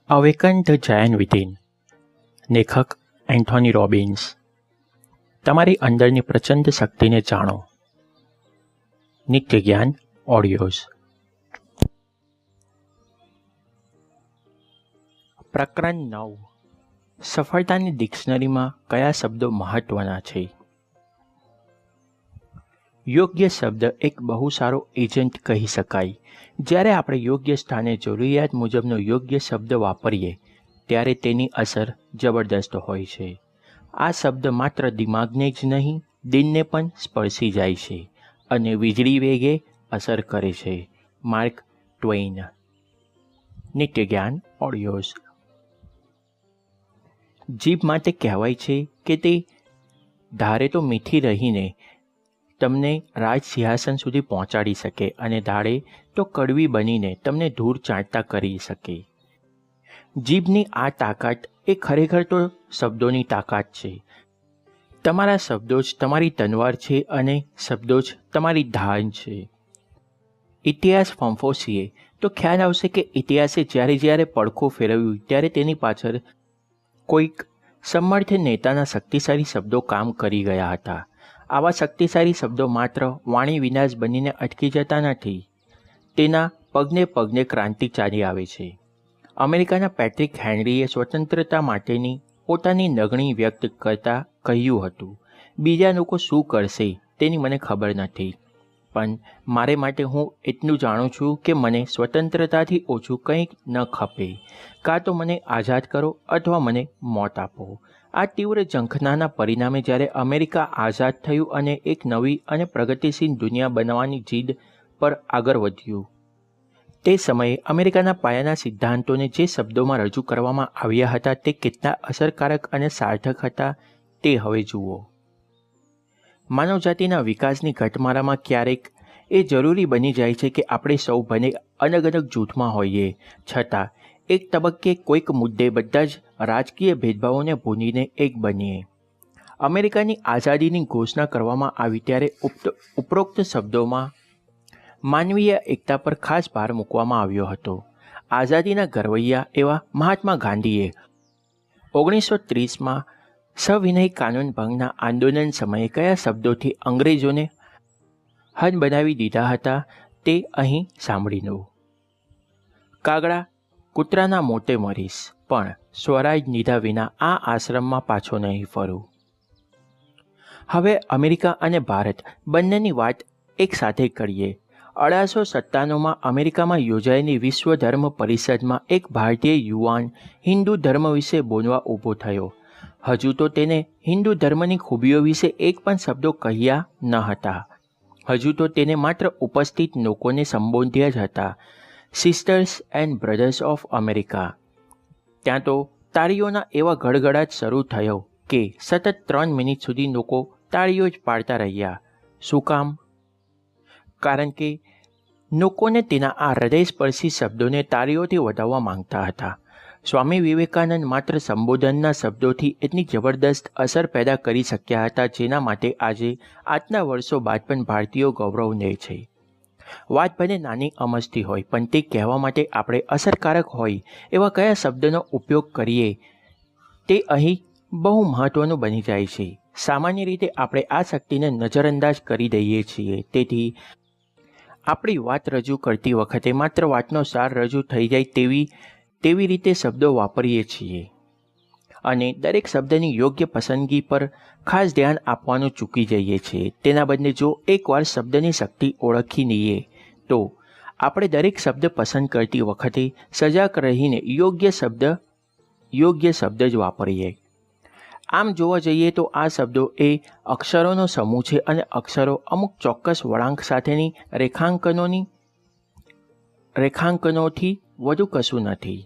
Awaken the Giant Within. લેખક Anthony Robbins. તમારી અંદરની પ્રચંડ શક્તિને જાણો. નિત્ય જ્ઞાન ઓડિયોઝ. પ્રકરણ 9. સફળતાની ડિક્શનરીમાં કયા શબ્દો મહત્વના છે? યોગ્ય શબ્દ એક બહુ સારો એજન્ટ કહી શકાય. જ્યારે આપણે યોગ્ય સ્થાને જરૂરિયાત મુજબનો યોગ્ય શબ્દ વાપરીએ ત્યારે તેની અસર જબરદસ્ત હોય છે. આ શબ્દ માત્ર દિમાગને જ નહીં, દિલને પણ સ્પર્શી જાય છે અને વીજળી વેગે અસર કરે છે. માર્ક ટ્વેઇન. નિત્ય જ્ઞાન ઓડિયોઝ. જીભ માટે કહેવાય છે કે તે ધારે તો મીઠી રહીને તમને રાજ સિંહાસન સુધી પહોંચાડી શકે અને ધારે તો કડવી બનીને તમને ધૂળ ચાટતા કરી શકે. જીભની આ તાકાત એ ખરેખર તો શબ્દોની તાકાત છે. તમારા શબ્દો જ તમારી તલવાર છે અને શબ્દો જ તમારી ધાન છે. ઇતિહાસ ફંફોશીએ તો ખ્યાલ આવશે કે ઇતિહાસે જ્યારે પડખું ફેરવ્યું ત્યારે તેની પાછળ કોઈક સમર્થ નેતાના શક્તિશાળી શબ્દો કામ કરી ગયા હતા. આવા શક્તિશાળી શબ્દો માત્ર વાણી વિનાશ બનીને અટકી જતા નથી, તેના પગને પગને ક્રાંતિ ચાલી આવે છે. અમેરિકાના પેટ્રિક હેનરીએ સ્વતંત્રતા માટેની પોતાની લાગણી વ્યક્ત કરતા કહ્યું હતું, બીજા લોકો શું કરશે તેની મને ખબર નથી, પણ મારે માટે હું એટલું જાણું છું કે મને સ્વતંત્રતાથી ઓછું કંઈક ન ખપે. કાં તો મને આઝાદ કરો અથવા મને મોત આપો. આ તીવ્ર ઝંખનાના પરિણામે જ્યારે અમેરિકા આઝાદ થયું અને એક નવી અને પ્રગતિશીલ દુનિયા બનાવવાની જીદ પર આગળ વધ્યું, તે સમયે અમેરિકાના પાયાના સિદ્ધાંતોને જે શબ્દોમાં રજૂ કરવામાં આવ્યા હતા તે કેટલા અસરકારક અને સાર્થક હતા તે હવે જુઓ. માનવજાતિના વિકાસની ઘટમાળામાં ક્યારેક એ જરૂરી બની જાય છે કે આપણે સૌ ભલે અલગ અલગ જૂથમાં હોઈએ છતાં એક તબક્કે કોઈક મુદ્દે બધા જ રાજકીય ભેદભાવોને ભૂલીને એક બનીએ. અમેરિકાની આઝાદીની ઘોષણા કરવામાં આવી ત્યારે ઉપરોક્ત શબ્દોમાં માનવીય એકતા પર ખાસ ભાર મૂકવામાં આવ્યો હતો. આઝાદીના ઘરવૈયા એવા મહાત્મા ગાંધીએ 1930માં સવિનય કાનૂન ભંગના આંદોલન સમયે કયા શબ્દોથી અંગ્રેજોને હદ બનાવી દીધા હતા તે અહીં સાંભળી લો. કાગડા કૂતરાના મોટે મરીશ, પણ સ્વરાજ લીધા વિના આ આશ્રમમાં પાછો નહીં ફરું. હવે અમેરિકા અને ભારત બંનેની વાત એક સાથે કરીએ. 1897માં અમેરિકામાં યોજાયેલી વિશ્વ ધર્મ પરિષદમાં એક ભારતીય યુવાન હિન્દુ ધર્મ વિશે બોલવા ઊભો થયો. હજુ તો તેને હિન્દુ ધર્મની ખૂબીઓ વિશે એક પણ શબ્દો કહ્યા ન હતા. હજુ તો તેને માત્ર ઉપસ્થિત લોકોને સંબોધ્યા જ હતા, sisters and brothers of America. ત્યાં તો તાળીઓના એવા ગડગડાટ શરૂ થયો કે સતત 3 મિનિટ સુધી લોકો તાળીઓ જ પાડતા રહ્યા. શું કામ? કારણ કે લોકોને તેના આ હૃદયસ્પર્શી શબ્દોને તાળીઓથી વધાવવા માંગતા હતા. સ્વામી વિવેકાનંદ માત્ર સંબોધનના શબ્દોથી એટલી જબરદસ્ત અસર પેદા કરી શક્યા હતા જેના માટે આજે આટલા વર્ષો બાદ પણ ભારતીયો ગૌરવ લે છે. વાત ભલે નાની અમસ્તી હોય, પણ તે કહેવા માટે આપણે અસરકારક હોય એવા કયા શબ્દનો ઉપયોગ કરીએ તે અહીં બહુ મહત્ત્વનું બની જાય છે. સામાન્ય રીતે આપણે આ શક્તિને નજરઅંદાજ કરી દઈએ છીએ. તેથી આપણી વાત રજૂ કરતી વખતે માત્ર વાતનો સાર રજૂ થઈ જાય તેવી રીતે શબ્દો વાપરીએ છીએ અને દરેક શબ્દની યોગ્ય પસંદગી પર ખાસ ધ્યાન આપવાનું ચૂકી જઈએ છીએ. તેના બદલે જો એકવાર શબ્દની શક્તિ ઓળખી લઈએ તો આપણે દરેક શબ્દ પસંદ કરતી વખતે સજાગ રહીને યોગ્ય શબ્દ જ વાપરીએ. આમ જોવા જઈએ તો આ શબ્દો એ અક્ષરોનો સમૂહ છે અને અક્ષરો અમુક ચોક્કસ વળાંક સાથેની રેખાંકનોથી વધુ કશું નથી.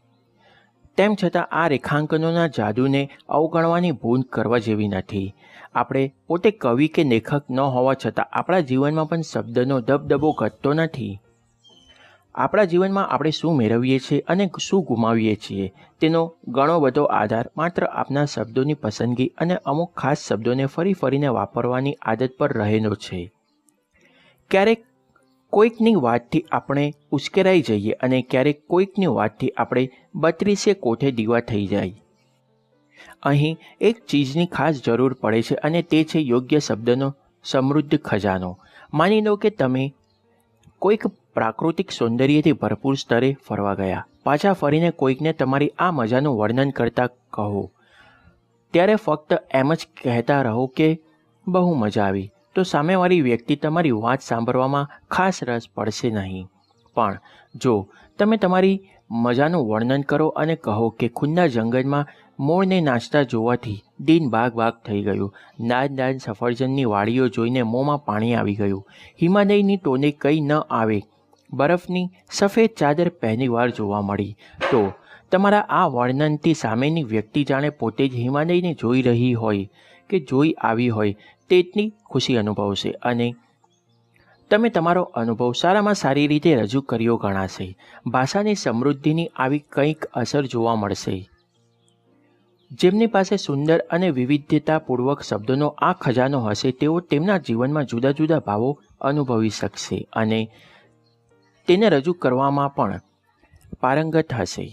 તેમ છતાં આ રેખાંકનોના જાદુને અવગણવાની ભૂલ કરવા જેવી નથી. આપણે પોતે કવિ કે લેખક ન હોવા છતાં આપણા જીવનમાં પણ શબ્દનો દબદબો ઘટતો નથી. આપણા જીવનમાં આપણે શું મેળવીએ છીએ અને શું ગુમાવીએ છીએ તેનો ઘણો બધો આધાર માત્ર આપણા શબ્દોની પસંદગી અને અમુક ખાસ શબ્દોને ફરી ફરીને વાપરવાની આદત પર રહેલો છે. ક્યારેક કોઈકની વાતથી આપણે ઉશ્કેરાઈ જઈએ અને ક્યારેક કોઈકની વાતથી આપણે 32 કોઠે દીવા થઈ જાય. અહીં એક ચીજની ખાસ જરૂર પડે છે અને તે છે યોગ્ય શબ્દનો સમૃદ્ધ ખજાનો. માની લો કે તમે કોઈક પ્રાકૃતિક સૌંદર્યથી ભરપૂર સ્તરે ફરવા ગયા. પાછા ફરીને કોઈકને તમારી આ મજાનું વર્ણન કરતા કહો, ત્યારે ફક્ત એમ જ કહેતા રહો કે બહુ મજા આવી, તો સામેવાળી વ્યક્તિ તમારી વાત સાંભળવામાં ખાસ રસ પડશે નહીં. પણ જો તમે તમારી મજાનું વર્ણન કરો અને કહો કે ખુલ્લા જંગલમાં મોરને નાચતા જોવાથી દિન બાગ થઈ ગયું, નાન સફરજનની વાડીઓ જોઈને મોંમાં પાણી આવી ગયું, હિમાલયની ટોને કંઈ ન આવે, બરફની સફેદ ચાદર પહેલીવાર જોવા મળી, તો તમારા આ વર્ણનથી સામેની વ્યક્તિ જાણે પોતે જ હિમાલયને જોઈ રહી હોય કે જોઈ આવી હોય તેટલી ખુશી અનુભવશે અને તમે તમારો અનુભવ સારામાં સારી રીતે રજૂ કર્યો ગણાશે. ભાષાની સમૃદ્ધિની આવી કંઈક અસર જોવા મળશે. જેમની પાસે સુંદર અને વિવિધતાપૂર્વક શબ્દોનો આ ખજાનો હશે તેઓ તેમના જીવનમાં જુદા જુદા ભાવો અનુભવી શકશે અને તેને રજૂ કરવામાં પણ પારંગત હશે.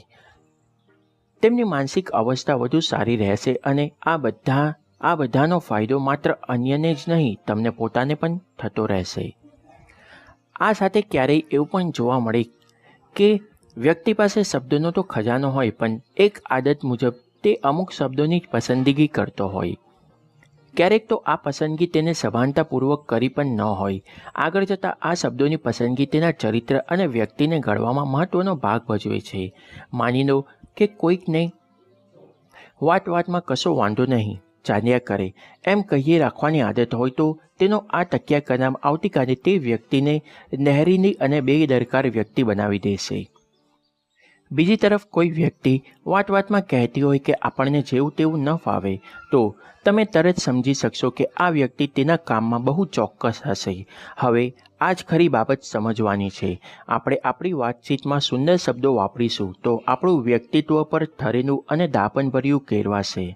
તેમની માનસિક અવસ્થા વધુ સારી રહેશે અને આ બધાનો ફાયદો માત્ર અન્યને જ નહીં તમને પોતાને પણ થતો રહેશે. આ સાથે ક્યારેય એવું પણ જોવા મળે કે વ્યક્તિ પાસે શબ્દોનો તો ખજાનો હોય પણ એક આદત મુજબ તે અમુક શબ્દોની જ પસંદગી કરતો હોય. ક્યારેક તો આ પસંદગી તેને સભાનતાપૂર્વક કરી પણ ન હોય. આગળ જતાં આ શબ્દોની પસંદગી તેના ચરિત્ર અને વ્યક્તિને ઘડવામાં મહત્ત્વનો ભાગ ભજવે છે. માની લો કે કોઈકને વાતમાં કશો વાંધો નહીં, ચાલ્યા કરે એમ કહીએ રાખવાની આદત હોય તો તેનો આ તકિયા કલામ આવતીકાલે તે વ્યક્તિને નહેરીની અને બેદરકાર વ્યક્તિ બનાવી દેશે. બીજી તરફ કોઈ વ્યક્તિ વાતમાં કહેતી હોય કે આપણને જેવું તેવું ન ફાવે, તો તમે તરત સમજી શકશો કે આ વ્યક્તિ તેના કામમાં બહુ ચોક્કસ હશે. હવે આ જ ખરી બાબત સમજવાની છે. આપણે આપણી વાતચીતમાં સુંદર શબ્દો વાપરીશું તો આપણું વ્યક્તિત્વ પર થરેલું અને દાપણભર્યું કેળવાશે.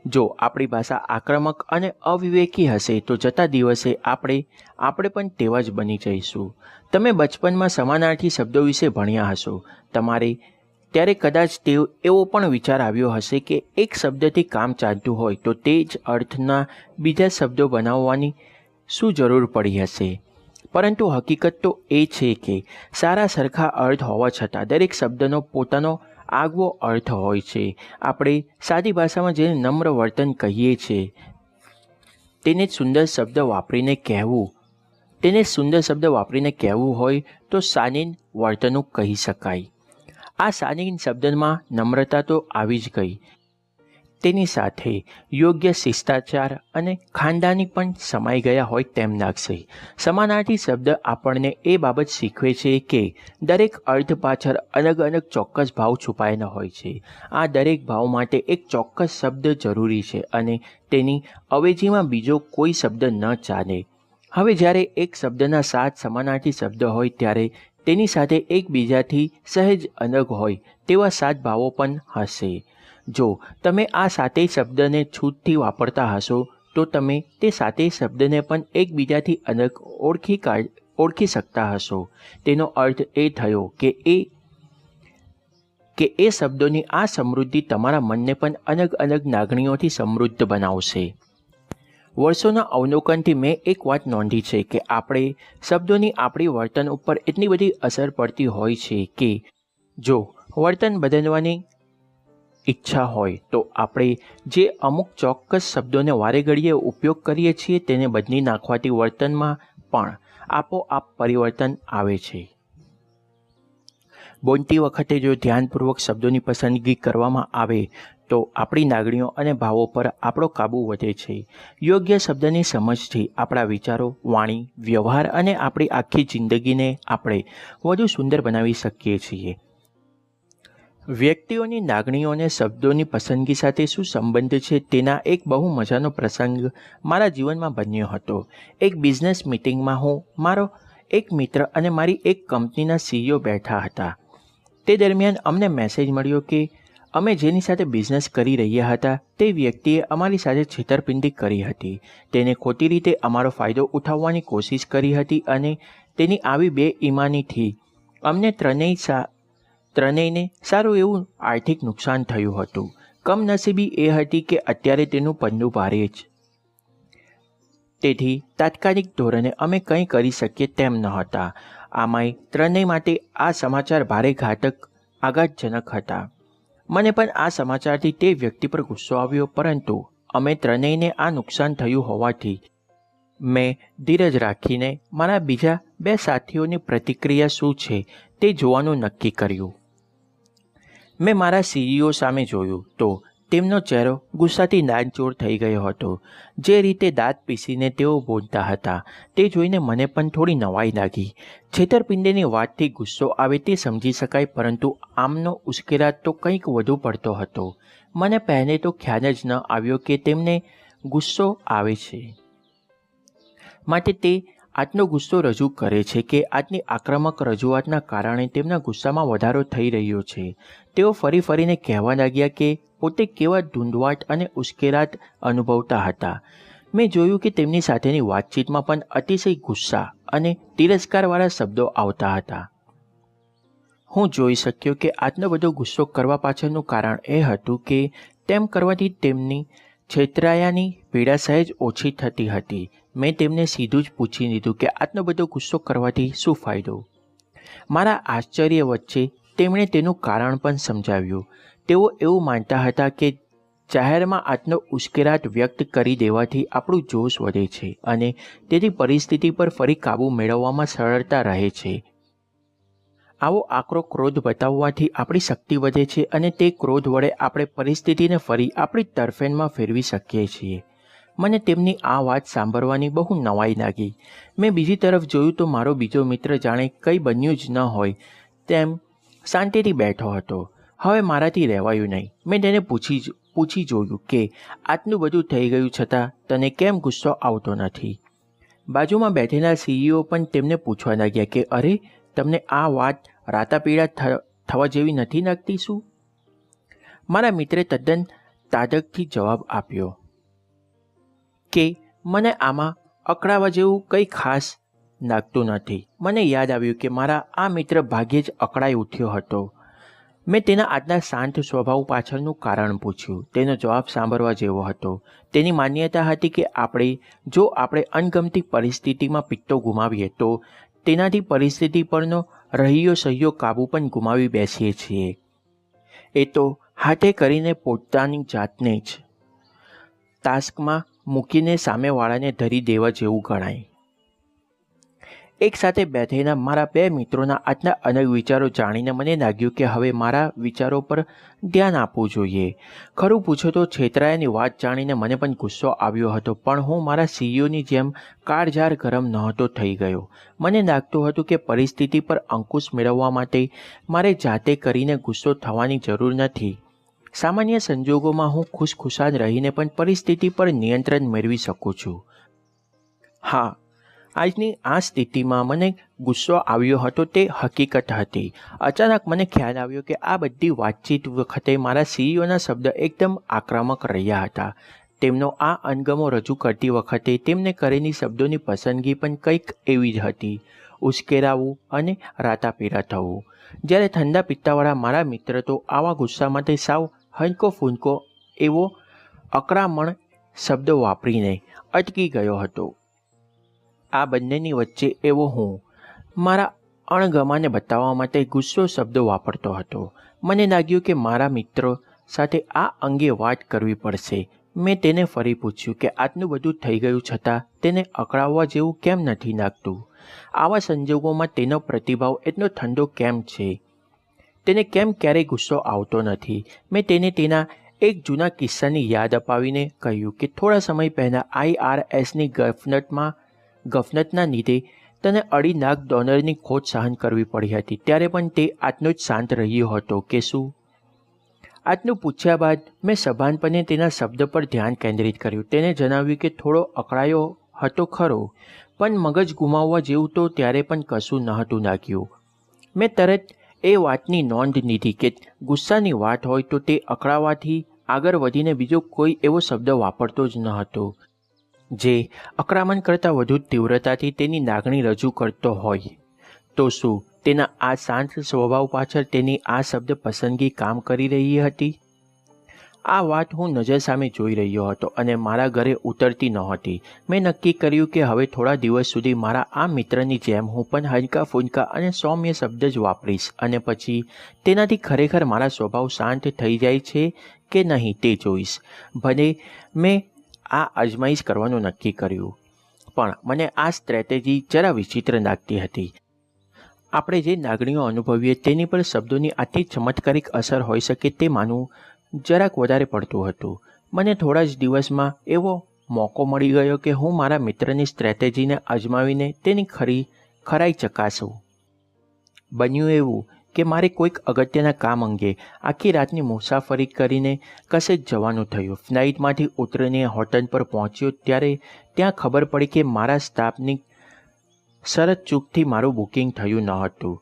જો આપણી ભાષા આક્રમક અને અવિવેકી હશે તો જતા દિવસે આપણે પણ તેવા જ બની જઈશું. તમે બચપનમાં સમાનાર્થી શબ્દો વિશે ભણ્યા હશો. તમારે ત્યારે કદાચ એવો પણ વિચાર આવ્યો હશે કે એક શબ્દથી કામ ચાલતું હોય તો તે જ અર્થના બીજા શબ્દો બનાવવાની શું જરૂર પડી હશે. પરંતુ હકીકત તો એ છે કે સારા સરખા અર્થ હોવા છતાં દરેક શબ્દનો પોતાનો આગવો અર્થ હોય છે. આપણે સાદી ભાષામાં જેને નમ્ર વર્તન કહીએ છીએ તેને સુંદર શબ્દ વાપરીને કહેવું હોય તો શાલીન વર્તણૂક કહી શકાય. આ શાલીન શબ્દમાં નમ્રતા તો આવી જ ગઈ. તેની સાથે યોગ્ય શિષ્ટાચાર અને ખાનદાની પણ સમાઈ ગયા હોય તેમ લાગશે. સમાનાર્થી શબ્દ આપણને એ બાબત શીખવે છે કે દરેક અર્થ પાછળ અલગ અલગ ચોક્કસ ભાવ છુપાયેલા હોય છે. આ દરેક ભાવ માટે એક ચોક્કસ શબ્દ જરૂરી છે અને તેની અવેજીમાં બીજો કોઈ શબ્દ ન ચાલે. હવે જ્યારે એક શબ્દના 7 સમાનાર્થી શબ્દ હોય ત્યારે તેની સાથે એકબીજાથી સહેજ અલગ હોય તેવા 7 ભાવો પણ હશે. જો તમે આ 7 શબ્દને છૂટથી વાપરતા હશો તો તમે તે 7 શબ્દને પણ એકબીજાથી અલગ ઓળખી શકતા હશો. તેનો અર્થ એ થયો કે એ શબ્દોની આ સમૃદ્ધિ તમારા મનને પણ અલગ અલગ લાગણીઓથી સમૃદ્ધ બનાવશે. વર્ષોના અવલોકનથી મેં એક વાત નોંધી છે કે આપણે શબ્દોની આપણી વર્તન ઉપર એટલી બધી અસર પડતી હોય છે કે જો વર્તન બદલવાની ઈચ્છા હોય તો આપણે જે અમુક ચોક્કસ શબ્દોને વારે ઘડીએ ઉપયોગ કરીએ છીએ તેને બદલી નાખવાથી વર્તનમાં પણ આપોઆપ પરિવર્તન આવે છે. બોલતી વખતે જો ધ્યાનપૂર્વક શબ્દોની પસંદગી કરવામાં આવે તો આપણી લાગણીઓ અને ભાવો પર આપણો કાબૂ વધે છે. યોગ્ય શબ્દની સમજથી આપણા વિચારો, વાણી, વ્યવહાર અને આપણી આખી જિંદગીને આપણે વધુ સુંદર બનાવી શકીએ છીએ. વ્યક્તિઓની લાગણીઓને શબ્દોની પસંદગી સાથે શું સંબંધ છે તેના એક બહુ મજાનો પ્રસંગ મારા જીવનમાં બન્યો હતો. એક બિઝનેસ મિટિંગમાં હું, મારો એક મિત્ર અને મારી એક કંપનીના CEO બેઠા હતા. તે દરમિયાન અમને મેસેજ મળ્યો કે અમે જેની સાથે બિઝનેસ કરી રહ્યા હતા તે વ્યક્તિએ અમારી સાથે છેતરપિંડી કરી હતી. તેને ખોટી રીતે અમારો ફાયદો ઉઠાવવાની કોશિશ કરી હતી અને તેની આવી બેઈમાનીથી અમને ત્રણેયને સારું એવું આર્થિક નુકસાન થયું હતું. કમનસીબી એ હતી કે અત્યારે તેનું પન્નું ભારે જ, તેથી તાત્કાલિક ધોરણે અમે કંઈ કરી શકીએ તેમ ન હતા. આમાંય ત્રણેય માટે આ સમાચાર ભારે આઘાતજનક હતા. મને પણ આ સમાચારથી તે વ્યક્તિ પર ગુસ્સો આવ્યો, પરંતુ અમે ત્રણેયને આ નુકસાન થયું હોવાથી મેં ધીરજ રાખીને મારા બીજા 2 સાથીઓની પ્રતિક્રિયા શું છે તે જોવાનું નક્કી કર્યું. મેં મારા સીઈઓ સામે જોયું તો તેમનો ચહેરો ગુસ્સાથી નાનચોર થઈ ગયો હતો. જે રીતે દાંત પીસીને તેઓ બોલતા હતા તે જોઈને મને પણ થોડી નવાઈ લાગી. છેતરપિંડીની વાતથી ગુસ્સો આવે તે સમજી શકાય, પરંતુ આમનો ઉશ્કેરાટ તો કંઈક વધુ પડતો હતો. મને પહેલે તો ખ્યાલ જ ન આવ્યો કે તેમને ગુસ્સો આવે છે, માટે તે આટલો ગુસ્સો રજૂ કરે છે કે આજની આક્રમક રજૂઆતના કારણે તેમના ગુસ્સામાં વધારો થઈ રહ્યો છે. તેઓ ફરીને કહેવા લાગ્યા કે પોતે કેવા ધૂંધવાટ અને ઉશ્કેરાટ અનુભવતા હતા. મેં જોયું કે તેમની સાથેની વાતચીતમાં પણ અતિશય ગુસ્સા અને તિરસ્કારવાળા શબ્દો આવતા હતા. હું જોઈ શક્યો કે આટલો બધો ગુસ્સો કરવા પાછળનું કારણ એ હતું કે તેમ કરવાથી તેમની છેતરાયાની પીડા સહેજ ઓછી થતી હતી. મેં તેમને સીધું જ પૂછી લીધું કે આટલો બધો ગુસ્સો કરવાથી શું ફાયદો. મારા આશ્ચર્ય વચ્ચે તેમણે તેનું કારણ પણ સમજાવ્યું. તેઓ એવું માનતા હતા કે જાહેરમાં આટલો ઉશ્કેરાટ વ્યક્ત કરી દેવાથી આપણું જોશ વધે છે અને તેથી પરિસ્થિતિ પર ફરી કાબૂ મેળવવામાં સરળતા રહે છે. આવો આકરો ક્રોધ બતાવવાથી આપણી શક્તિ વધે છે અને તે ક્રોધ વડે આપણે પરિસ્થિતિને ફરી આપણી તરફેણમાં ફેરવી શકીએ છીએ. મને તેમની આ વાત સાંભળવાની બહુ નવાઈ લાગી. મેં બીજી તરફ જોયું તો મારો બીજો મિત્ર જાણે કંઈ બન્યું જ ન હોય તેમ શાંતિથી બેઠો હતો. હવે મારાથી રહેવાયું નહીં. મેં તેને પૂછી જોયું કે આટલું બધું થઈ ગયું છતાં તને કેમ ગુસ્સો આવતો નથી. બાજુમાં બેઠેલા સીઈઓ પણ તેમને પૂછવા લાગ્યા કે અરે, તમને આ વાત રાતાપીળા થવા જેવી નથી લાગતી શું? મારા મિત્રે તદ્દન તાડકથી જવાબ આપ્યો કે મને આમાં અકળાવા જેવું કંઈ ખાસ લાગતું નથી. મને યાદ આવ્યું કે મારા આ મિત્ર ભાગ્યે જ અકળાઈ ઉઠ્યો હતો. મેં તેના આટલા શાંત સ્વભાવ પાછળનું કારણ પૂછ્યું. તેનો જવાબ સાંભળવા જેવો હતો. તેની માન્યતા હતી કે જો આપણે અણગમતી પરિસ્થિતિમાં પિત્તો ગુમાવીએ તો તેનાથી પરિસ્થિતિ પરનો રહ્યો સહ્યો કાબુ પણ ગુમાવી બેસીએ છીએ. એ તો હાથે કરીને પોતાની જાતને જ ટાસ્કમાં મૂકીને સામેવાળાને ધરી દેવા જેવું ગણાય. એક સાથે બેઠેલા મારા 2 મિત્રોના આટલા અલગ વિચારો જાણીને મને લાગ્યું કે હવે મારા વિચારો પર ધ્યાન આપવું જોઈએ. ખરું પૂછો તો છેતરાયાની વાત જાણીને મને પણ ગુસ્સો આવ્યો હતો, પણ હું મારા સીઈઓની જેમ કાળઝાળ ગરમ નહોતો થઈ ગયો. મને લાગતું હતું કે પરિસ્થિતિ પર અંકુશ મેળવવા માટે મારે જાતે કરીને ગુસ્સો થવાની જરૂર નથી. સામાન્ય સંજોગોમાં હું ખુશખુશાલ રહીને પણ પરિસ્થિતિ પર નિયંત્રણ મેળવી શકું છું. હા, આજની આ સ્થિતિમાં મને ગુસ્સો આવ્યો હતો તે હકીકત હતી. અચાનક મને ખ્યાલ આવ્યો કે આ બધી વાતચીત વખતે મારા સીઈઓના શબ્દ એકદમ આક્રમક રહ્યા હતા. તેમનો આ અણગમો રજૂ કરતી વખતે તેમને કરેલી શબ્દોની પસંદગી પણ કંઈક એવી જ હતી: ઉશ્કેરાવું અને રાતાપીળા થવું. જ્યારે ઠંડા પિત્તાવાળા મારા મિત્ર તો આવા ગુસ્સા માટે સાવ હલકો ફૂંકો એવો અકળામણ શબ્દ વાપરીને અટકી ગયો હતો. આ બંનેની વચ્ચે એવો હું મારા અણગમાને બતાવવા માટે ગુસ્સો શબ્દ વાપરતો હતો. મને લાગ્યું કે મારા મિત્રો સાથે આ અંગે વાત કરવી પડશે. મેં તેને ફરી પૂછ્યું કે આટલું બધું થઈ ગયું છતાં તેને અકળાવવા જેવું કેમ નથી લાગતું? આવા સંજોગોમાં તેનો પ્રતિભાવ એટલો ઠંડો કેમ છે? તેને કેમ ક્યારેય ગુસ્સો આવતો નથી? મેં તેને તેના એક જૂના કિસ્સાની યાદ અપાવીને કહ્યું કે થોડા સમય પહેલાં IRSની ગફલતના લીધે તને $2.5 લાખ ખોટ સહન કરવી પડી હતી. ત્યારે પણ તે આટલો જ શાંત રહ્યો હતો કે શું? આટલું પૂછ્યા બાદ મેં સભાનપણે તેના શબ્દ પર ધ્યાન કેન્દ્રિત કર્યું. તેને જણાવ્યું કે થોડો અકળાયો હતો ખરો, પણ મગજ ગુમાવવા જેવું તો ત્યારે પણ કશું નહોતું લાગ્યું. મેં તરત એ વાતની નોંધ લીધી કે ગુસ્સાની વાત હોય તો તે અકળાવાથી આગળ વધીને બીજો કોઈ એવો શબ્દ વાપરતો જ ન હતો. જે આક્રમણ કરતાં વધુ તીવ્રતાથી તેની લાગણી રજૂ કરતો હોય, તો શું તેના આ શાંત સ્વભાવ પાછળ તેની આ શબ્દ પસંદગી કામ કરી રહી હતી? આ વાત હું નજર સામે જોઈ રહ્યો હતો અને મારા ઘરે ઉતરતી નહોતી. મેં નક્કી કર્યું કે હવે થોડા દિવસ સુધી મારા આ મિત્રની જેમ હું પણ હલકા ફૂંકા અને સૌમ્ય શબ્દ જ વાપરીશ, અને પછી તેનાથી ખરેખર મારા સ્વભાવ શાંત થઈ જાય છે કે નહીં તે જોઈશ. ભલે મેં આ અજમાઈશ કરવાનું નક્કી કર્યું, પણ મને આ સ્ટ્રેટેજી જરા વિચિત્ર લાગતી હતી. આપણે જે લાગણીઓ અનુભવીએ તેની પર શબ્દોની આટલી ચમત્કારિક અસર હોઈ શકે તે માનવું જરાક વધારે પડતું હતું. મને થોડા જ દિવસમાં એવો મોકો મળી ગયો કે હું મારા મિત્રની સ્ટ્રેટેજીને અજમાવીને તેની ખરાઈ ચકાસું. બન્યું એવું કે મારે કોઈક અગત્યના કામ અંગે આખી રાતની મુસાફરી કરીને કશેક જવાનું થયું. ફ્લાઇટમાંથી ઉતરીને હોટલ પર પહોંચ્યો ત્યારે ત્યાં ખબર પડી કે મારા સ્ટાફની શરત ચૂકથી મારું બુકિંગ થયું ન હતું.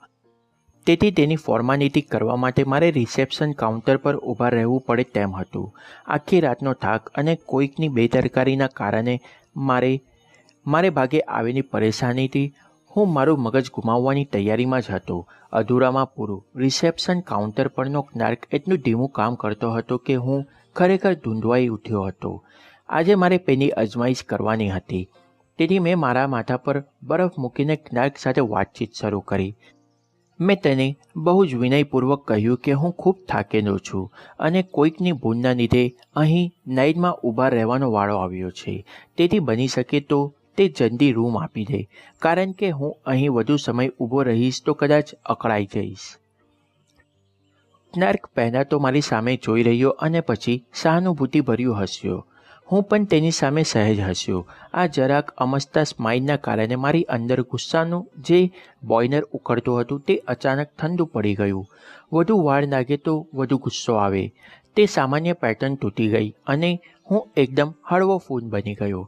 તેથી તેની ફોર્માલિટી કરવા માટે મારે રિસેપ્શન કાઉન્ટર પર ઊભા રહેવું પડે તેમ હતું. આખી રાતનો થાક અને કોઈકની બેદરકારીના કારણે મારે ભાગે આવેલી પરેશાનીથી હું મારું મગજ ગુમાવવાની તૈયારીમાં જ હતો. અધૂરામાં પૂરું. રિસેપ્શન કાઉન્ટર પરનો ક્લાર્ક એટલું ધીમું કામ કરતો હતો કે હું ખરેખર ધૂંધવાઈ ઉઠ્યો હતો. આજે મારે પેલી અજમાઈશ કરવાની હતી, તેથી મેં મારા માથા પર બરફ મૂકીને ક્લાર્ક સાથે વાતચીત શરૂ કરી. મેં તેને બહુ જ વિનયપૂર્વક કહ્યું કે હું ખૂબ થાકેલો છું અને કોઈકની ભૂલના લીધે અહીં લાઇનમાં ઊભા રહેવાનો વાળો આવ્યો છે. તેથી બની શકે તો તે જલ્દી રૂમ આપી દે, કારણ કે હું અહીં વધુ સમય ઊભો રહીશ તો કદાચ અકળાઈ જઈશ. ક્લાર્ક પહેલાં તો મારી સામે જોઈ રહ્યો અને પછી સહાનુભૂતિભર્યું હસ્યો. હું પણ તેની સામે સહેજ હસ્યો. આ જરાક અમસ્તા સ્માઇલના કારણે મારી અંદર ગુસ્સાનું જે બોઇલર ઉકળતું હતું તે અચાનક ઠંડુ પડી ગયું. વધુ વાર લાગે તો વધુ ગુસ્સો આવે. તે સામાન્ય પેટર્ન તૂટી ગઈ અને હું એકદમ હળવો ફૂલ બની ગયો.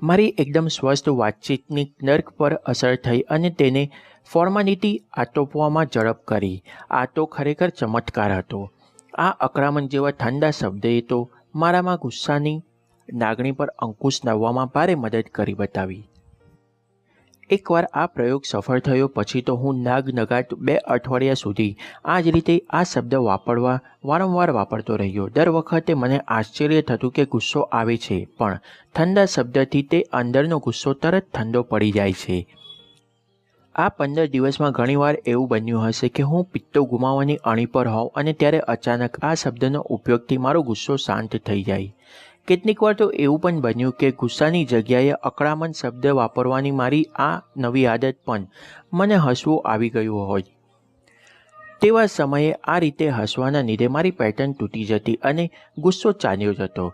મારી એકદમ સ્વસ્થ વાતચીતની ક્લર્ક પર અસર થઈ અને તેને ફોર્માલિટી આટોપવામાં ઝડપ કરી. આ તો ખરેખર ચમત્કાર હતો. આ આક્રમણ જેવા ઠંડા શબ્દે તો મારામાં ગુસ્સાની લાગણી પર અંકુશ લાવવામાં ભારે મદદ કરી બતાવી. એકવાર આ પ્રયોગ સફળ થયો પછી તો હું નાગનગાટ 2 અઠવાડિયા સુધી આ જ રીતે આ શબ્દ વારંવાર વાપરતો રહ્યો. દર વખતે મને આશ્ચર્ય થતું કે ગુસ્સો આવે છે, પણ ઠંડા શબ્દથી તે અંદરનો ગુસ્સો તરત ઠંડો પડી જાય છે. આ 15 દિવસમાં ઘણીવાર એવું બન્યું હશે કે હું પિત્તો ગુમાવવાની અણી પર હોઉં અને ત્યારે અચાનક આ શબ્દનો ઉપયોગથી મારો ગુસ્સો શાંત થઈ જાય. કેટલીક વાર તો એવું પણ બન્યું કે ગુસ્સાની જગ્યાએ આક્રમણ શબ્દ વાપરવાની મારી આ નવી આદત પણ મને હસવું આવી ગયું હોય. તેવા સમયે આ રીતે હસવાના લીધે મારી પેટર્ન તૂટી જતી અને ગુસ્સો ચાલ્યો જતો.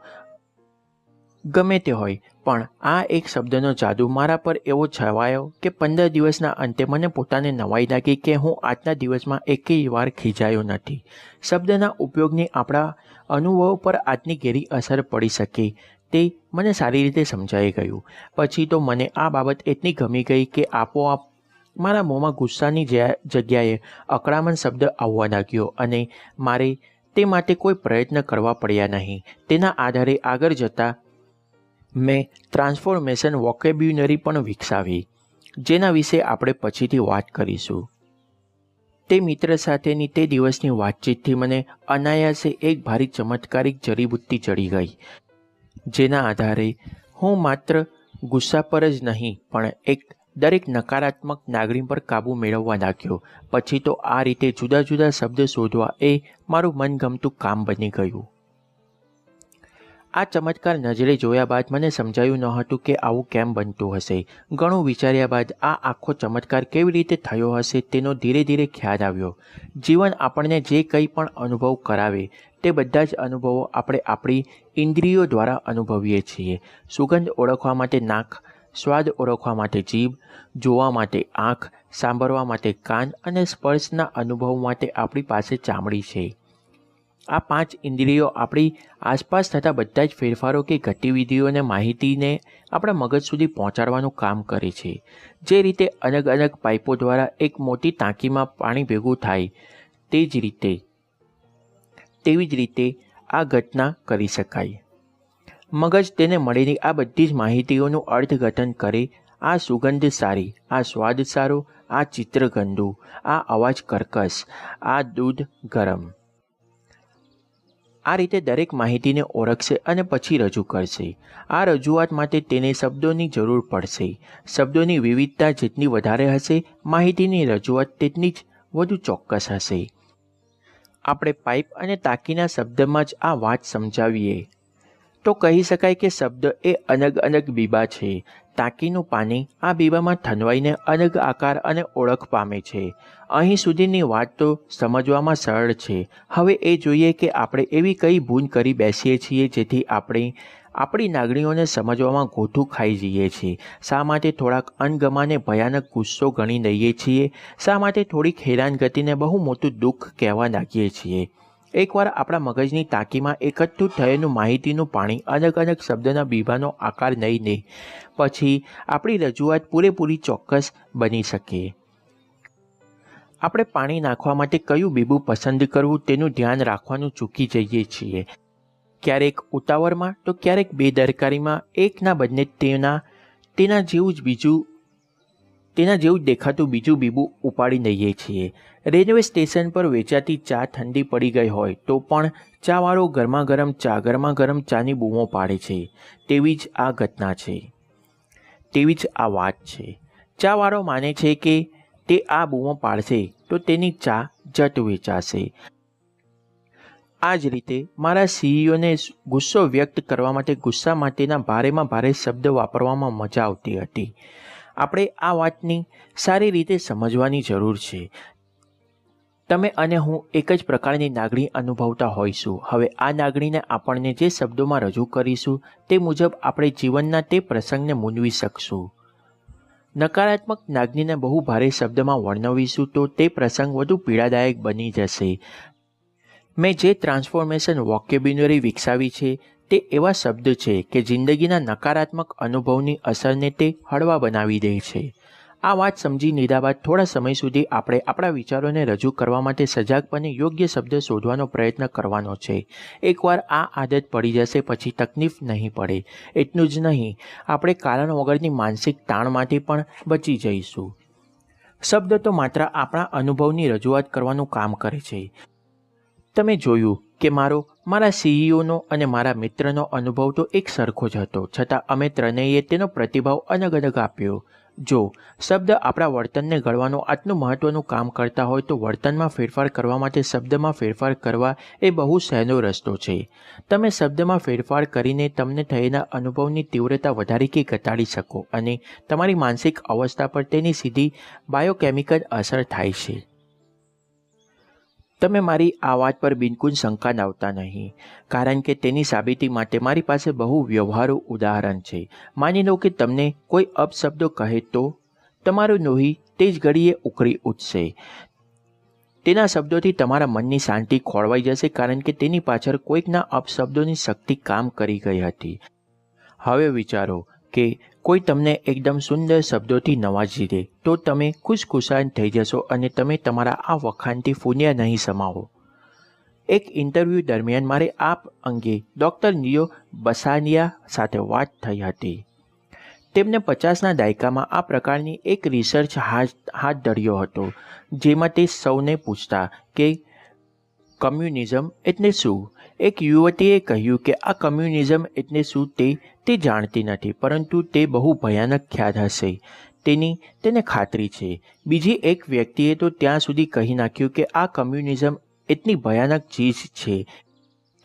ગમે તે હોય, પણ આ એક શબ્દનો જાદુ મારા પર એવો છવાયો કે 15 દિવસના અંતે મને પોતાને નવાઈ લાગી કે હું આજના દિવસમાં એકેય વાર ખીજાયો નથી. શબ્દના ઉપયોગની આપણા અનુભવો પર આટલી ઘેરી અસર પડી શકે તે મને સારી રીતે સમજાઈ ગયું. પછી તો મને આ બાબત એટલી ગમી ગઈ કે આપોઆપ મારા મોંમાં ગુસ્સાની જગ્યાએ આક્રમણ શબ્દ આવવા લાગ્યો અને મારે તે માટે કોઈ પ્રયત્ન કરવા પડ્યા નહીં. તેના આધારે આગળ જતાં મેં ટ્રાન્સફોર્મેશન વોકેબ્યુલરી પણ વિકસાવી, જેના વિશે આપણે પછીથી વાત કરીશું. તે મિત્ર સાથેની તે દિવસની વાતચીતથી મને અનાયાસે એક ભારી ચમત્કારિક જડીબુટ્ટી ચડી ગઈ, જેના આધારે હું માત્ર ગુસ્સા પર જ નહીં પણ દરેક નકારાત્મક લાગણી પર કાબૂ મેળવવા લાગ્યો. પછી તો આ રીતે જુદા જુદા શબ્દ શોધવા એ મારું મનગમતું કામ બની ગયું. આ ચમત્કાર નજરે જોયા બાદ મને સમજાયું ન હતું કે આવું કેમ બનતું હશે. ઘણું વિચાર્યા બાદ આ આખો ચમત્કાર કેવી રીતે થયો હશે તેનો ધીરે ધીરે ખ્યાલ આવ્યો. જીવન આપણને જે કંઈ પણ અનુભવ કરાવે તે બધા જ અનુભવો આપણે આપણી ઇન્દ્રિયો દ્વારા અનુભવીએ છીએ. સુગંધ ઓળખવા માટે નાક, સ્વાદ ઓળખવા માટે જીભ, જોવા માટે આંખ, સાંભળવા માટે કાન અને સ્પર્શના અનુભવ માટે આપણી પાસે ચામડી છે. આ 5 ઇન્દ્રિયો આપણી આસપાસ થતા બધા જ ફેરફારો કે ગતિવિધિઓને માહિતીને આપણા મગજ સુધી પહોંચાડવાનું કામ કરે છે. જે રીતે અલગ અલગ પાઇપો દ્વારા એક મોટી ટાંકીમાં પાણી ભેગું થાય તેવી જ રીતે આ ઘટના કરી શકાય. મગજ તેને મળેલી આ બધી જ માહિતીઓનું અર્થઘટન કરે. આ સુગંધ સારી, આ સ્વાદ સારો, આ ચિત્ર ગંદુ, આ અવાજ કર્કશ, આ દૂધ ગરમ. આ રીતે દરેક માહિતીને ઓળખશે અને પછી રજૂ કરશે. આ રજૂઆત માટે તેને શબ્દોની જરૂર પડશે. શબ્દોની વિવિધતા જેટલી વધારે હશે, માહિતીની રજૂઆત તેટલી જ વધુ ચોક્કસ હશે. આપણે પાઇપ અને ટાંકીના શબ્દમાં જ આ વાત સમજાવીએ તો કહી શકાય કે શબ્દ એ અલગ અલગ બીબા છે. ટાંકીનું પાણી આ બીબામાં ઠનવાઈને અલગ આકાર અને ઓળખ પામે છે. અહીં સુધીની વાત તો સમજવામાં સરળ છે. હવે એ જોઈએ કે આપણે એવી કઈ ભૂલ કરી બેસીએ છીએ જેથી આપણે આપણી લાગણીઓને સમજવામાં ગોથું ખાઈ જઈએ છીએ. શા માટે થોડાક અણગમાને ભયાનક ગુસ્સો ગણી લઈએ છીએ? શા માટે થોડીક હેરાનગતિને બહુ મોટું દુઃખ કહેવા લાગીએ છીએ? એકવાર આપણા મગજની ટાંકીમાં એકઠું થયેલું માહિતીનું પાણી અલગ અલગ શબ્દના બીબાનો આકાર લઈને પછી આપણી રજૂઆત પૂરેપૂરી ચોક્કસ બની શકે. આપણે પાણી નાખવા માટે કયું બીબું પસંદ કરવું તેનું ધ્યાન રાખવાનું ચૂકી જઈએ છીએ. ક્યારેક ઉતાવળમાં તો ક્યારેક બેદરકારીમાં એકના બદલે તેના જેવું દેખાતું બીજું બીબું ઉપાડી લઈએ છીએ. રેલવે સ્ટેશન પર વેચાતી ચા ઠંડી પડી ગઈ હોય તો પણ ચાવાળો ગરમા ગરમ ચાની બૂમો પાડે છે. તેવી જ આ ઘટના છે. તેવી જ આ વાત છે. ચાવાળો માને છે કે તે આ બૂમો પાડશે તો તેની ચા જટ વેચાશે. આ જ રીતે મારા સીઈઓને ગુસ્સો વ્યક્ત કરવા માટે ગુસ્સા માટેના ભારેમાં ભારે શબ્દ વાપરવામાં મજા આવતી હતી. આપણે આ વાતની સારી રીતે સમજવાની જરૂર છે. તમે અને હું એક જ પ્રકારની લાગણી અનુભવતા હોઈશું. હવે આ લાગણીને આપણને જે શબ્દોમાં રજૂ કરીશું તે મુજબ આપણે જીવનના તે પ્રસંગને મૂંઝવી શકશું. નકારાત્મક લાગણીને બહુ ભારે શબ્દમાં વર્ણવીશું તો તે પ્રસંગ વધુ પીડાદાયક બની જશે. મેં જે ટ્રાન્સફોર્મેશન વોકેબ્યુલરી વિકસાવી છે તે એવા શબ્દ છે કે જિંદગીના નકારાત્મક અનુભવની અસરને તે હળવા બનાવી દે છે. આ વાત સમજી લીધા બાદ થોડા સમય સુધી આપણે આપણા વિચારોને રજૂ કરવા માટે સજાગપણે યોગ્ય શબ્દ શોધવાનો પ્રયત્ન કરવાનો છે. એકવાર આ આદત પડી જશે પછી તકલીફ નહીં પડે. એટલું જ નહીં, આપણે કારણ વગરની માનસિક તાણમાંથી પણ બચી જઈશું. શબ્દ તો માત્ર આપણા અનુભવની રજૂઆત કરવાનું કામ કરે છે. તમે જોયું કે મારા સીઈઓનો અને મારા મિત્રનો અનુભવ તો એક સરખો જ હતો, છતાં અમે ત્રણેયે તેનો પ્રતિભાવ અલગ અલગ આપ્યો. જો શબ્દ આપણા વર્તનને ઘડવાનું આટલું મહત્ત્વનું કામ કરતા હોય તો વર્તનમાં ફેરફાર કરવા માટે શબ્દમાં ફેરફાર કરવા એ બહુ સહેલો રસ્તો છે. તમે શબ્દમાં ફેરફાર કરીને તમને થયેલા અનુભવની તીવ્રતા વધારી કે ઘટાડી શકો અને તમારી માનસિક અવસ્થા પર તેની સીધી બાયોકેમિકલ અસર થાય છે. તમે મારી આ વાત પર બિલકુલ શંકા લાવતા નહીં, કારણ કે તેની સાબિતી માટે મારી પાસે બહુ વ્યવહારુ ઉદાહરણ છે. માની લો કે તમને કોઈ અપશબ્દો કહે તો તમારું લોહી તે જ ઘડીએ ઉકળી ઉઠશે. તેના શબ્દોથી તમારા મનની શાંતિ ખોરવાઈ જશે, કારણ કે તેની પાછળ કોઈકના અપશબ્દોની શક્તિ કામ કરી ગઈ હતી. હવે વિચારો કે કોઈ તમને એકદમ સુંદર શબ્દોથી નવાજી દે તો તમે ખુશખુશાલ થઈ જશો અને તમે તમારા આ વખાણથી ફૂન્યા નહીં સમાવો. એક ઇન્ટરવ્યૂ દરમિયાન મારે આ અંગે ડૉક્ટર લિયો બસાનિયા સાથે વાત થઈ હતી. તેમને 50ના દાયકામાં આ પ્રકારની એક રિસર્ચ હાથ ધર્યો હતો, જેમાં તે સૌને પૂછતા કે કમ્યુનિઝમ એટલે શું. એક યુવતીએ કહ્યું કે આ કમ્યુનિઝમ એટલે શું તે જાણતી નથી, પરંતુ તે બહુ ભયાનક ખ્યાલ હશે, તેને ખાતરી છે. બીજી એક વ્યક્તિએ તો ત્યાં સુધી કહી નાખ્યું કે આ કમ્યુનિઝમ એટલી ભયાનક ચીજ છે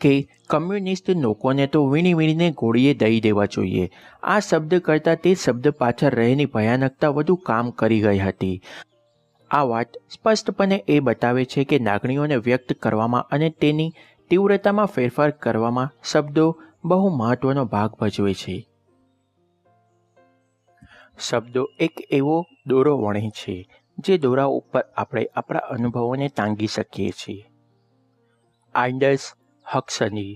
કે કમ્યુનિસ્ટ લોકોને તો વીણી વીણીને ગોળીએ દઈ દેવા જોઈએ. આ શબ્દ કરતાં તે શબ્દ પાછળ રહેલી ભયાનકતા વધુ કામ કરી ગઈ હતી. આ વાત સ્પષ્ટપણે એ બતાવે છે કે લાગણીઓને વ્યક્ત કરવામાં અને તેની તીવ્રતામાં ફેરફાર કરવામાં શબ્દો બહુ મહત્વનો ભાગ ભજવે છે. શબ્દો એક એવો દોરો વણે છે જે દોરા ઉપર આપણે આપણા અનુભવોને ટાંગી શકીએ છીએ. આલ્ડસ હક્સલી.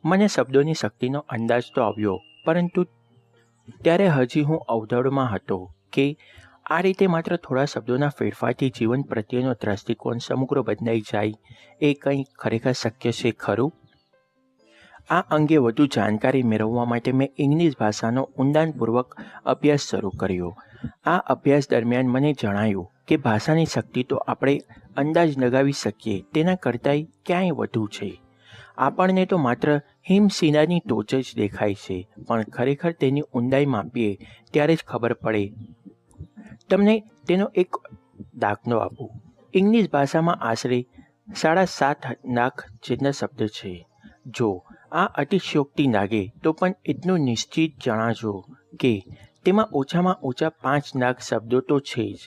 મને શબ્દોની શક્તિનો અંદાજ તો આવ્યો, પરંતુ ત્યારે હજી હું અવધળમાં હતો કે આ રીતે માત્ર થોડા શબ્દોના ફેરફારથી જીવન પ્રત્યેનો દ્રષ્ટિકોણ સમગ્ર બદલાઈ જાય એ કંઈ ખરેખર શક્ય છે ખરું? આ અંગે વધુ જાણકારી મેળવવા માટે મેં ઇંગ્લિશ ભાષાનો ઊંડાણપૂર્વક અભ્યાસ શરૂ કર્યો. આ અભ્યાસ દરમિયાન મને જણાયું કે ભાષાની શક્તિ તો આપણે અંદાજ લગાવી શકીએ તેના કરતાંય ક્યાંય વધુ છે. આપણને તો માત્ર હિમશિલાની ટોચ જ દેખાય છે, પણ ખરેખર તેની ઊંડાઈ માપીએ ત્યારે જ ખબર પડે. તમને તેનો એક દાખલો આપું. ઇંગ્લિશ ભાષામાં આશરે 7.5 લાખ જેટલા શબ્દ છે. જો આ અતિશયોક્તિ લાગે તો પણ એટલું નિશ્ચિત જણાજો કે તેમાં ઓછામાં ઓછા 5 લાખ શબ્દો તો છે જ.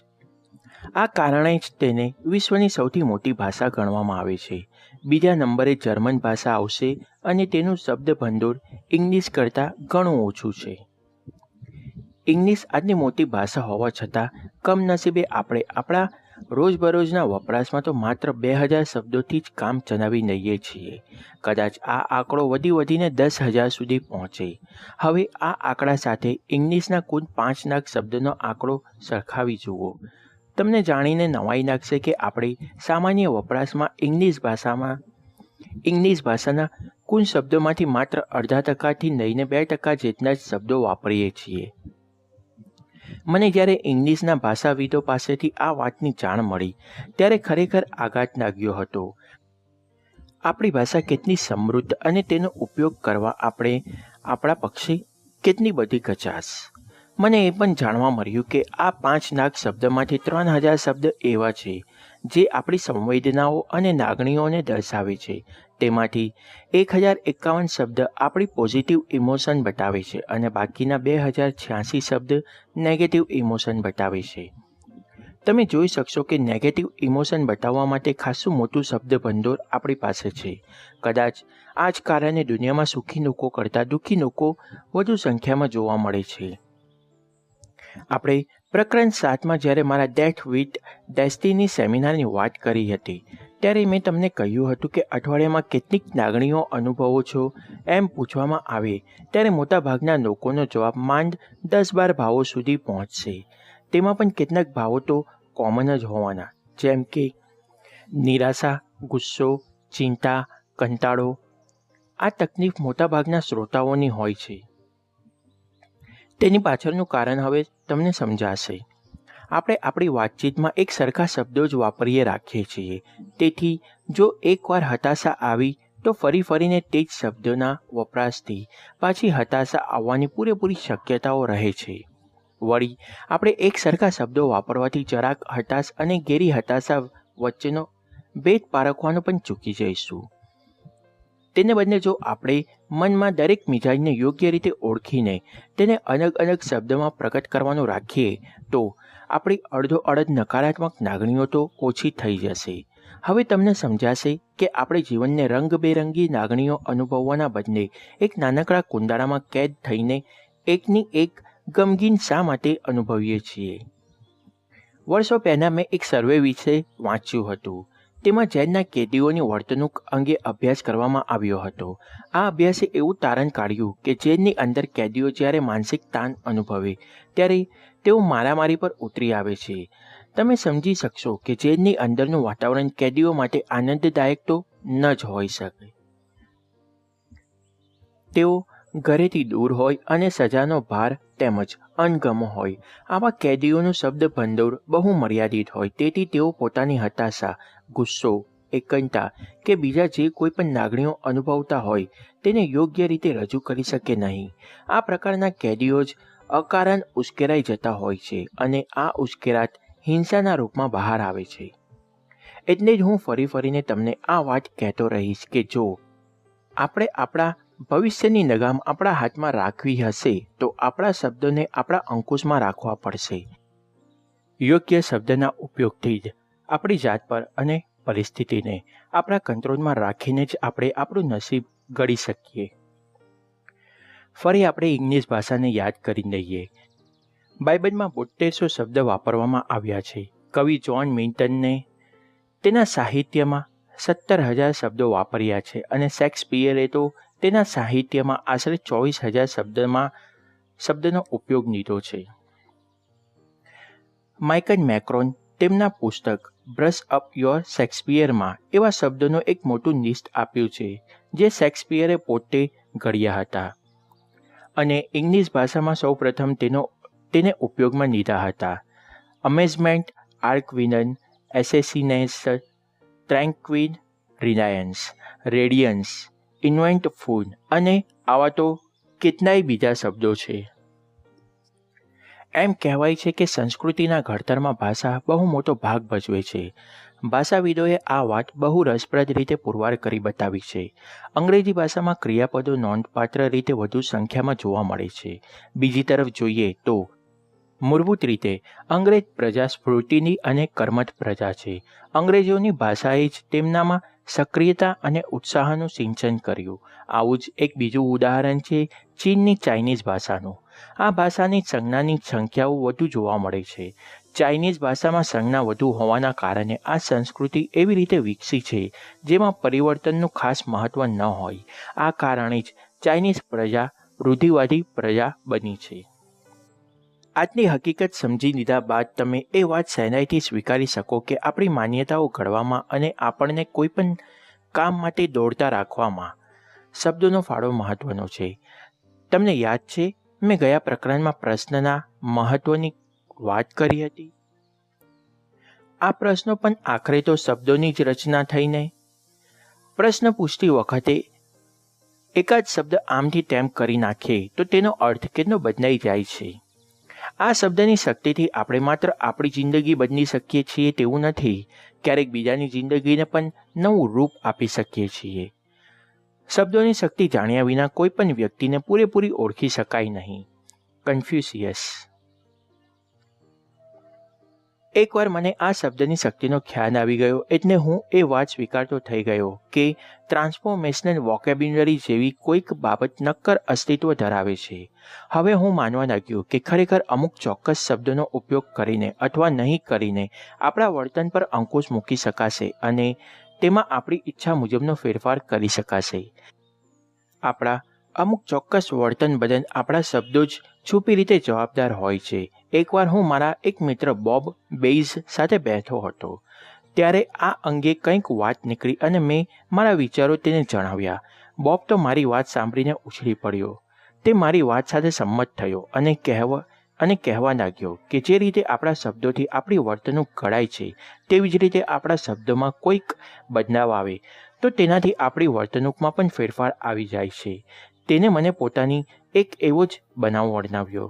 આ કારણે જ તેને વિશ્વની સૌથી મોટી ભાષા ગણવામાં આવે છે. બીજા નંબરે જર્મન ભાષા આવશે અને તેનું શબ્દ ભંડોળ ઇંગ્લિશ કરતાં ઘણું ઓછું છે. ઇંગ્લિશ આટલી મોટી ભાષા હોવા છતાં કમનસીબે આપણે આપણા રોજબરોજના વપરાશમાં તો માત્ર 2000 શબ્દોથી જ કામ ચલાવી લઈએ છીએ. કદાચ આ આંકડો વધીને 10,000 સુધી પહોંચે. હવે આ આંકડા સાથે ઇંગ્લિશના કુલ 5 લાખ શબ્દનો આંકડો સરખાવી જુઓ. તમને જાણીને નવાઈ લાગશે કે આપણે સામાન્ય વપરાશમાં ઇંગ્લિશ ભાષાના કુલ શબ્દોમાંથી માત્ર 0.5% લઈને 2% જેટલા જ શબ્દો વાપરીએ છીએ. મને જ્યારે ઇંગ્લિશના ભાષાવિદો પાસેથી આ વાતની જાણ મળી ત્યારે ખરેખર આઘાત લાગ્યો હતો. આપણી ભાષા કેટલી સમૃદ્ધ અને તેનો ઉપયોગ કરવા આપણે આપણા પક્ષે કેટલી બધી કચાશ. મને એ પણ જાણવા મળ્યું કે આ 5 લાખ શબ્દમાંથી 3,000 શબ્દ એવા છે જે આપણી સંવેદનાઓ અને લાગણીઓને દર્શાવે છે. તેમાંથી 1,051 શબ્દ આપણી પોઝિટિવ ઇમોશન બતાવે છે અને બાકીના 2,086 શબ્દ નેગેટિવ ઇમોશન બતાવે છે. તમે જોઈ શકશો કે નેગેટિવ ઇમોશન બતાવવા માટે ખાસું મોટું શબ્દ ભંડોળ આપણી પાસે છે. કદાચ આ જ કારણે દુનિયામાં સુખી લોકો કરતાં દુઃખી લોકો વધુ સંખ્યામાં જોવા મળે છે. આપણે પ્રકરણ 7માં જ્યારે મારા ડેથ વિથ ડેસ્ટિની સેમિનારની વાત કરી હતી ત્યારે મેં તમને કહ્યું હતું કે અઠવાડિયામાં કેટલીક લાગણીઓ અનુભવો છો એમ પૂછવામાં આવે ત્યારે મોટાભાગના લોકોનો જવાબ માંડ 10-12 ભાવો સુધી પહોંચશે. તેમાં પણ કેટલાક ભાવો તો કોમન જ હોવાના, જેમ કે નિરાશા, ગુસ્સો, ચિંતા, કંટાળો. આ તકલીફ મોટાભાગના શ્રોતાઓની હોય છે. તેની પાછળનું કારણ હવે તમને સમજાશે. આપણે આપણી વાતચીતમાં એક સરખા શબ્દો જ વાપરીએ રાખીએ છીએ. તેથી જો એકવાર હતાશા આવી તો ફરીને તે જ શબ્દોના વપરાશથી પાછી હતાશા આવવાની પૂરેપૂરી શક્યતાઓ રહે છે. વળી આપણે એક સરખા શબ્દો વાપરવાથી જરાક હતાશ અને ઘેરી હતાશા વચ્ચેનો ભેદ પારખવાનું પણ ચૂકી જઈશું. તેને બદલે જો આપણે મનમાં દરેક મિજાજને યોગ્ય રીતે ઓળખીને તેને અલગ અલગ શબ્દમાં પ્રકટ કરવાનું રાખીએ તો આપણી અડધોઅડધ નકારાત્મક લાગણીઓ તો ઓછી થઈ જશે. હવે તમને સમજાશે કે આપણે જીવનને રંગબેરંગી લાગણીઓ અનુભવવાના બદલે એક નાનકડા કુંડાળામાં કેદ થઈને એકની એક ગમગીન શા માટે અનુભવીએ છીએ. વર્ષો પહેલાં મેં એક સર્વે વિશે વાંચ્યું હતું. તેમાં જેલના કેદીઓની વર્તણૂક અંગે અભ્યાસ કરવામાં આવ્યો હતો. આ અભ્યાસે એવું તારણ કાઢ્યું કે જેલની અંદર કેદીઓ જ્યારે માનસિક તાણ અનુભવે ત્યારે તેઓ મારામારી પર ઉતરી આવે છે. તમે સમજી શકશો કે જેલની અંદરનું વાતાવરણ કેદીઓ માટે આનંદદાયક તો ન જ હોઈ શકે. તેઓ ઘરેથી દૂર હોય અને સજાનો ભાર તેમજ અણગમો હોય. આવા કેદીઓનું શબ્દ ભંડોળ બહુ મર્યાદિત હોય, તેથી તેઓ પોતાની હતાશા, ગુસ્સો, એકલતા કે બીજા જે કોઈ પણ લાગણીઓ અનુભવતા હોય તેને યોગ્ય રીતે રજૂ કરી શકે નહીં. આ પ્રકારના કેદીઓ જ અકારણ ઉશ્કેરાઈ જતા હોય છે અને આ ઉશ્કેરાટ હિંસાના રૂપમાં બહાર આવે છે. એટલે જ હું ફરીને તમને આ વાત કહેતો રહીશ કે જો આપણે આપણા ભવિષ્યની લગામ આપણા હાથમાં રાખવી હશે તો આપણા શબ્દોને આપણા અંકુશમાં રાખવા પડશે. યોગ્ય શબ્દના ઉપયોગથી જ આપણી જાત પર અને પરિસ્થિતિને આપણા કંટ્રોલમાં રાખીને જ આપણે આપણું નસીબ ઘડી શકીએ. ફરી આપણે ઇંગ્લિશ ભાષાને યાદ કરી લઈએ. બાઇબલમાં 7200 શબ્દ વાપરવામાં આવ્યા છે. કવિ જ્હોન મિલ્ટને તેના સાહિત્યમાં 17,000 શબ્દો વાપર્યા છે અને શેક્સપિયરે તો તેના સાહિત્યમાં આશરે 24,000 શબ્દનો ઉપયોગ લીધો છે. માઇકલ મેક્રોન તેમના પુસ્તક બ્રશ અપ યોર શેક્સપિયરમાં એવા શબ્દોનું એક મોટું લિસ્ટ આપ્યું છે જે શેક્સપિયરે પોતે ઘડ્યા હતા અને ઇંગ્લિશ ભાષામાં સૌપ્રથમ તેને ઉપયોગમાં લીધા હતા. અમેઝમેન્ટ, આર્કવિનન, એસેસિનેસ, ટ્રેન્ક્વિલ, રિલાયન્સ, રેડિયન્સ, ઇન્વેન્ટ ફૂડ અને આવા તો કેટલાય બીજા શબ્દો છે. એમ કહેવાય છે કે સંસ્કૃતિના ઘડતરમાં ભાષા બહુ મોટો ભાગ ભજવે છે. ભાષાવિદોએ આ વાત બહુ રસપ્રદ રીતે પુરવાર કરી બતાવી છે. અંગ્રેજી ભાષામાં ક્રિયાપદો નોંધપાત્ર રીતે વધુ સંખ્યામાં જોવા મળે છે. બીજી તરફ જોઈએ તો મૂળભૂત રીતે અંગ્રેજ પ્રજા સ્ફૂર્તિની અને કર્મઠ પ્રજા છે. અંગ્રેજોની ભાષાએ જ તેમનામાં સક્રિયતા અને ઉત્સાહનું સિંચન કર્યું. આવું જ એક બીજું ઉદાહરણ છે ચીનની ચાઇનીઝ ભાષાનું. આ ભાષાની સંજ્ઞાની સંખ્યાઓ વધુ જોવા મળે છે. ચાઇનીઝ ભાષામાં સંજ્ઞા વધુ હોવાના કારણે આ સંસ્કૃતિ એવી રીતે વિકસી છે જેમાં પરિવર્તનનું ખાસ મહત્ત્વ ન હોય. આ કારણે જ ચાઇનીઝ પ્રજા રૂઢિવાદી પ્રજા બની છે. આજની હકીકત સમજી લીધા બાદ તમે એ વાત સહેલાઈથી સ્વીકારી શકો કે આપણી માન્યતાઓ ઘડવામાં અને આપણને કોઈ પણ કામ માટે દોડતા રાખવામાં શબ્દોનો ફાળો મહત્ત્વનો છે. તમને યાદ છે મેં ગયા પ્રકરણમાં પ્રશ્નના મહત્ત્વની વાત કરી હતી. આ પ્રશ્નો પણ આખરે તો શબ્દોની જ રચના થઈને. પ્રશ્ન પૂછતી વખતે એકાદ શબ્દ આમથી તેમ કરી નાખીએ તો તેનો અર્થ કેટલો બદલાઈ જાય છે. આ શબ્દની શક્તિથી આપણે માત્ર આપણી જિંદગી બદલી શકીએ છીએ તેવું નથી, ક્યારેક બીજાની જિંદગીને પણ નવું રૂપ આપી શકીએ છીએ. શબ્દોની શક્તિ જાણ્યા વિના કોઈ પણ વ્યક્તિને પૂરેપૂરી ઓળખી શકાય નહીં. કન્ફ્યુશિયસ. એકવાર મને આ શબ્દની શક્તિનો ખ્યાલ આવી ગયો એટલે હું એ વાત સ્વીકારતો થઈ ગયો કે ટ્રાન્સફોર્મેશનલ વોકેબ્યુલરી જેવી કોઈક બાબત નક્કર અસ્તિત્વ ધરાવે છે. હવે હું માનવા લાગ્યો કે ખરેખર અમુક ચોક્કસ શબ્દોનો ઉપયોગ કરીને અથવા નહીં કરીને આપણા વર્તન પર અંકુશ મૂકી શકાશે અને તેમાં આપણી ઈચ્છા મુજબનો ફેરફાર કરી શકાશે. આપણા અમુક ચોક્કસ વર્તન બદલ આપણા શબ્દો જ છુપી રીતે જવાબદાર હોય છે. એકવાર હું મારા એક મિત્ર બોબ બેઇઝ સાથે બેઠો હતો ત્યારે આ અંગે કંઈક વાત નીકળી અને મેં મારા વિચારો તેને જણાવ્યા. બોબ તો મારી વાત સાંભળીને ઉછળી પડ્યો. તે મારી વાત સાથે સંમત થયો અને કહેવા લાગ્યો કે જે રીતે આપણા શબ્દોથી આપણી વર્તણૂક ઘડાય છે તેવી જ રીતે આપણા શબ્દોમાં કોઈક બદલાવ આવે તો તેનાથી આપણી વર્તણૂકમાં પણ ફેરફાર આવી જાય છે. તેને મને પોતાની એક એવો જ બનાવ વર્ણવ્યો.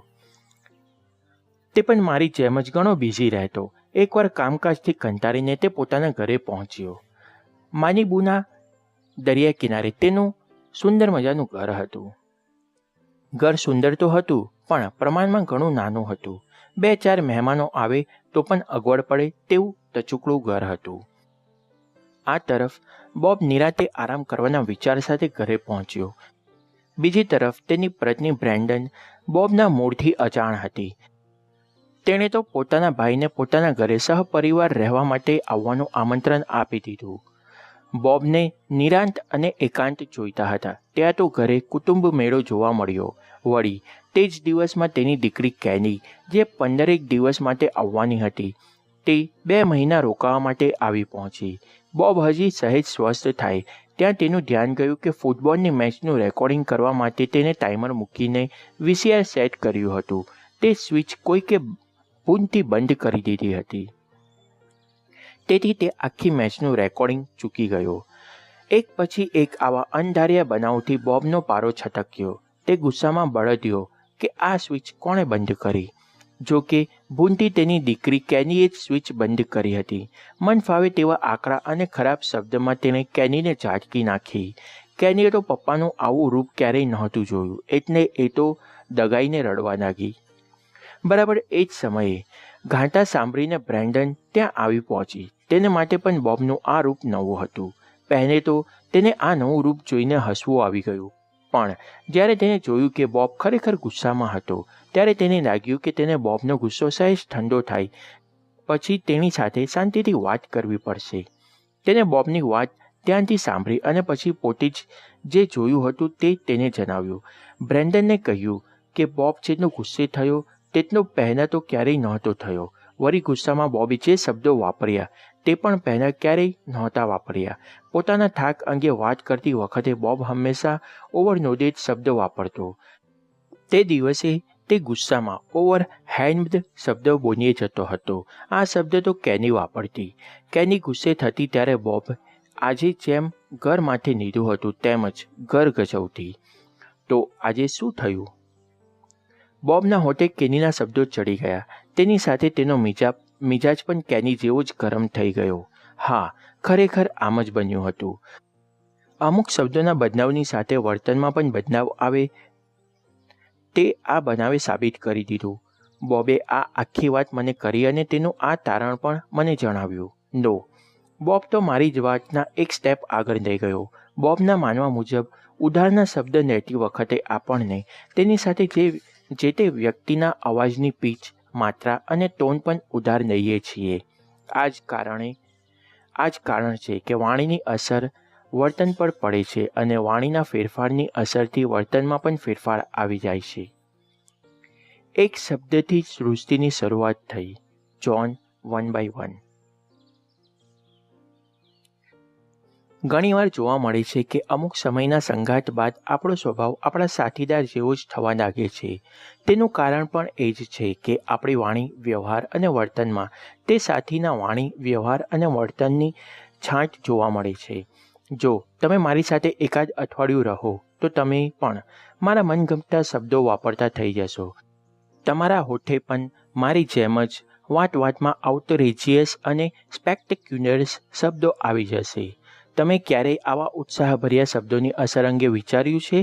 તે પણ મારી જેમ જ ઘણો બિઝી રહેતો. એકવાર કામકાજથી કંટાળીને તે પોતાના ઘરે પહોંચ્યો. માલિબુના દરિયા કિનારે તેનું સુંદર મજાનું ઘર હતું. ઘર સુંદર તો હતું પણ પ્રમાણમાં ઘણું નાનું હતું. 2-4 મહેમાનો આવે તો પણ અગવડ પડે તેવું ટચુકડું ઘર હતું. આ તરફ બોબ નિરાંતે આરામ કરવાના વિચાર સાથે ઘરે પહોંચ્યો. બીજી તરફ તેની પત્ની બ્રેન્ડન બોબના મૂળથી અજાણ હતી. તેણે તો પોતાના ભાઈને પોતાના ઘરે સહપરિવાર રહેવા માટે આવવાનું આમંત્રણ આપી દીધું. બોબને નિરાંત અને એકાંત જોઈતા હતા. ત્યાં તો ઘરે કુટુંબ મેળો જોવા મળ્યો. વળી તે જ દિવસમાં તેની દીકરી કેની જે 15 દિવસ માટે આવવાની હતી તે 2 મહિના રોકાવા માટે આવી પહોંચી. બોબ હજી સહેજ સ્વસ્થ થાય ત્યાં તેનું ધ્યાન ગયું કે ફૂટબોલની મેચનું રેકોર્ડિંગ કરવા માટે તેને ટાઈમર મૂકીને VCR સેટ કર્યું હતું. તે સ્વિચ કોઈકે ભૂલથી બંધ કરી દીધી હતી. તેથી તે આખી મેચનું રેકોર્ડિંગ ચૂકી ગયો. એક પછી એક આવા અણધાર્યા બનાવથી બોબનો પારો છટક્યો. તે ગુસ્સામાં બળદ્યો કે આ સ્વિચ કોણે બંધ કરી. જો કે ભૂલથી તેની દીકરી કેનીએ જ સ્વિચ બંધ કરી હતી. મન ફાવે તેવા આકરા અને ખરાબ શબ્દમાં તેણે કેનીને ઝાટકી નાખી. કેનીએ તો પપ્પાનું આવું રૂપ ક્યારેય નહોતું જોયું એટલે એ તો દગાઈને રડવા લાગી. બરાબર એ જ સમયે ઘાંટા સાંભળીને બ્રેન્ડન ત્યાં આવી પહોંચી. તેને માટે પણ બોબનું આ રૂપ નવું હતું. પહેલે તો તેને આ નવું રૂપ જોઈને હસવું આવી ગયું પણ જ્યારે તેને જોયું કે બોબ ખરેખર ગુસ્સામાં હતો ત્યારે તેને લાગ્યું કે તેને બોબનો ગુસ્સો સહેજ ઠંડો થાય પછી તેની સાથે શાંતિથી વાત કરવી પડશે. તેને બોબની વાત ધ્યાનથી સાંભળી અને પછી પોતે જ જે જોયું હતું તે તેને જણાવ્યું. બ્રેન્ડનને કહ્યું કે બોબ જેટલો ગુસ્સે થયો તેટલો પહેલાં તો ક્યારેય નહોતો થયો. વળી ગુસ્સામાં બોબે જે શબ્દો વાપર્યા તે પણ પહેલાં ક્યારેય નહોતા વાપર્યા. પોતાના થાક અંગે વાત કરતી વખતે બોબ હંમેશા ઓવરનોડેડ શબ્દો વાપરતો. તે દિવસે તે ગુસ્સામાં ઓવરહેન્ડ શબ્દો બોલી જતો હતો. આ શબ્દ તો કેની વાપરતી. કેની ગુસ્સે થતી ત્યારે બોબ આજે જેમ ઘર માથે નીધું હતું તેમ જ ઘર ગજવતી. તો આજે શું થયું? બોબના હોઠે કેનીના શબ્દો ચડી ગયા. તેની સાથે તેનો મિજાજ પણ કેની જેવો જ ગરમ થઈ ગયો. હા, ખરેખર આમ જ બન્યું હતું. અમુક શબ્દોના બદલાવની સાથે વર્તનમાં પણ બદલાવ આવે તે આ બનાવે સાબિત કરી દીધું. બોબે આ આખી વાત મને કરી અને તેનું આ તારણ પણ મને જણાવ્યું. નો, બોબ તો મારી જ વાતના એક સ્ટેપ આગળ લઈ ગયો. બોબના માનવા મુજબ ઉધારના શબ્દ લેતી વખતે આપણને તેની સાથે જે તે વ્યક્તિના અવાજની પીચ, માત્રા અને ટોન પણ ઉધાર લઈએ છીએ. આ જ કારણ છે કે વાણીની અસર વર્તન પર પડે છે અને વાણીના ફેરફારની અસરથી વર્તનમાં પણ ફેરફાર આવી જાય છે. એક શબ્દથી જ સૃષ્ટિની શરૂઆત થઈ. જોન 1:1. ઘણીવાર જોવા મળે છે કે અમુક સમયના સંઘાત બાદ આપણો સ્વભાવ આપણા સાથીદાર જેવો જ થવા લાગે છે. તેનું કારણ પણ એ જ છે કે આપણી વાણી, વ્યવહાર અને વર્તનમાં તે સાથીના વાણી, વ્યવહાર અને વર્તનની છાંટ જોવા મળે છે. જો તમે મારી સાથે એકાદ અઠવાડિયું રહો તો તમે પણ મારા મનગમતા શબ્દો વાપરતા થઈ જશો. તમારા હોઠે પણ મારી જેમ જ વાતમાં આઉટરેજિયસ અને સ્પેક્ટેક્યુલર શબ્દો આવી જશે. તમે ક્યારેય આવા ઉત્સાહભર્યા શબ્દોની અસર અંગે વિચાર્યું છે?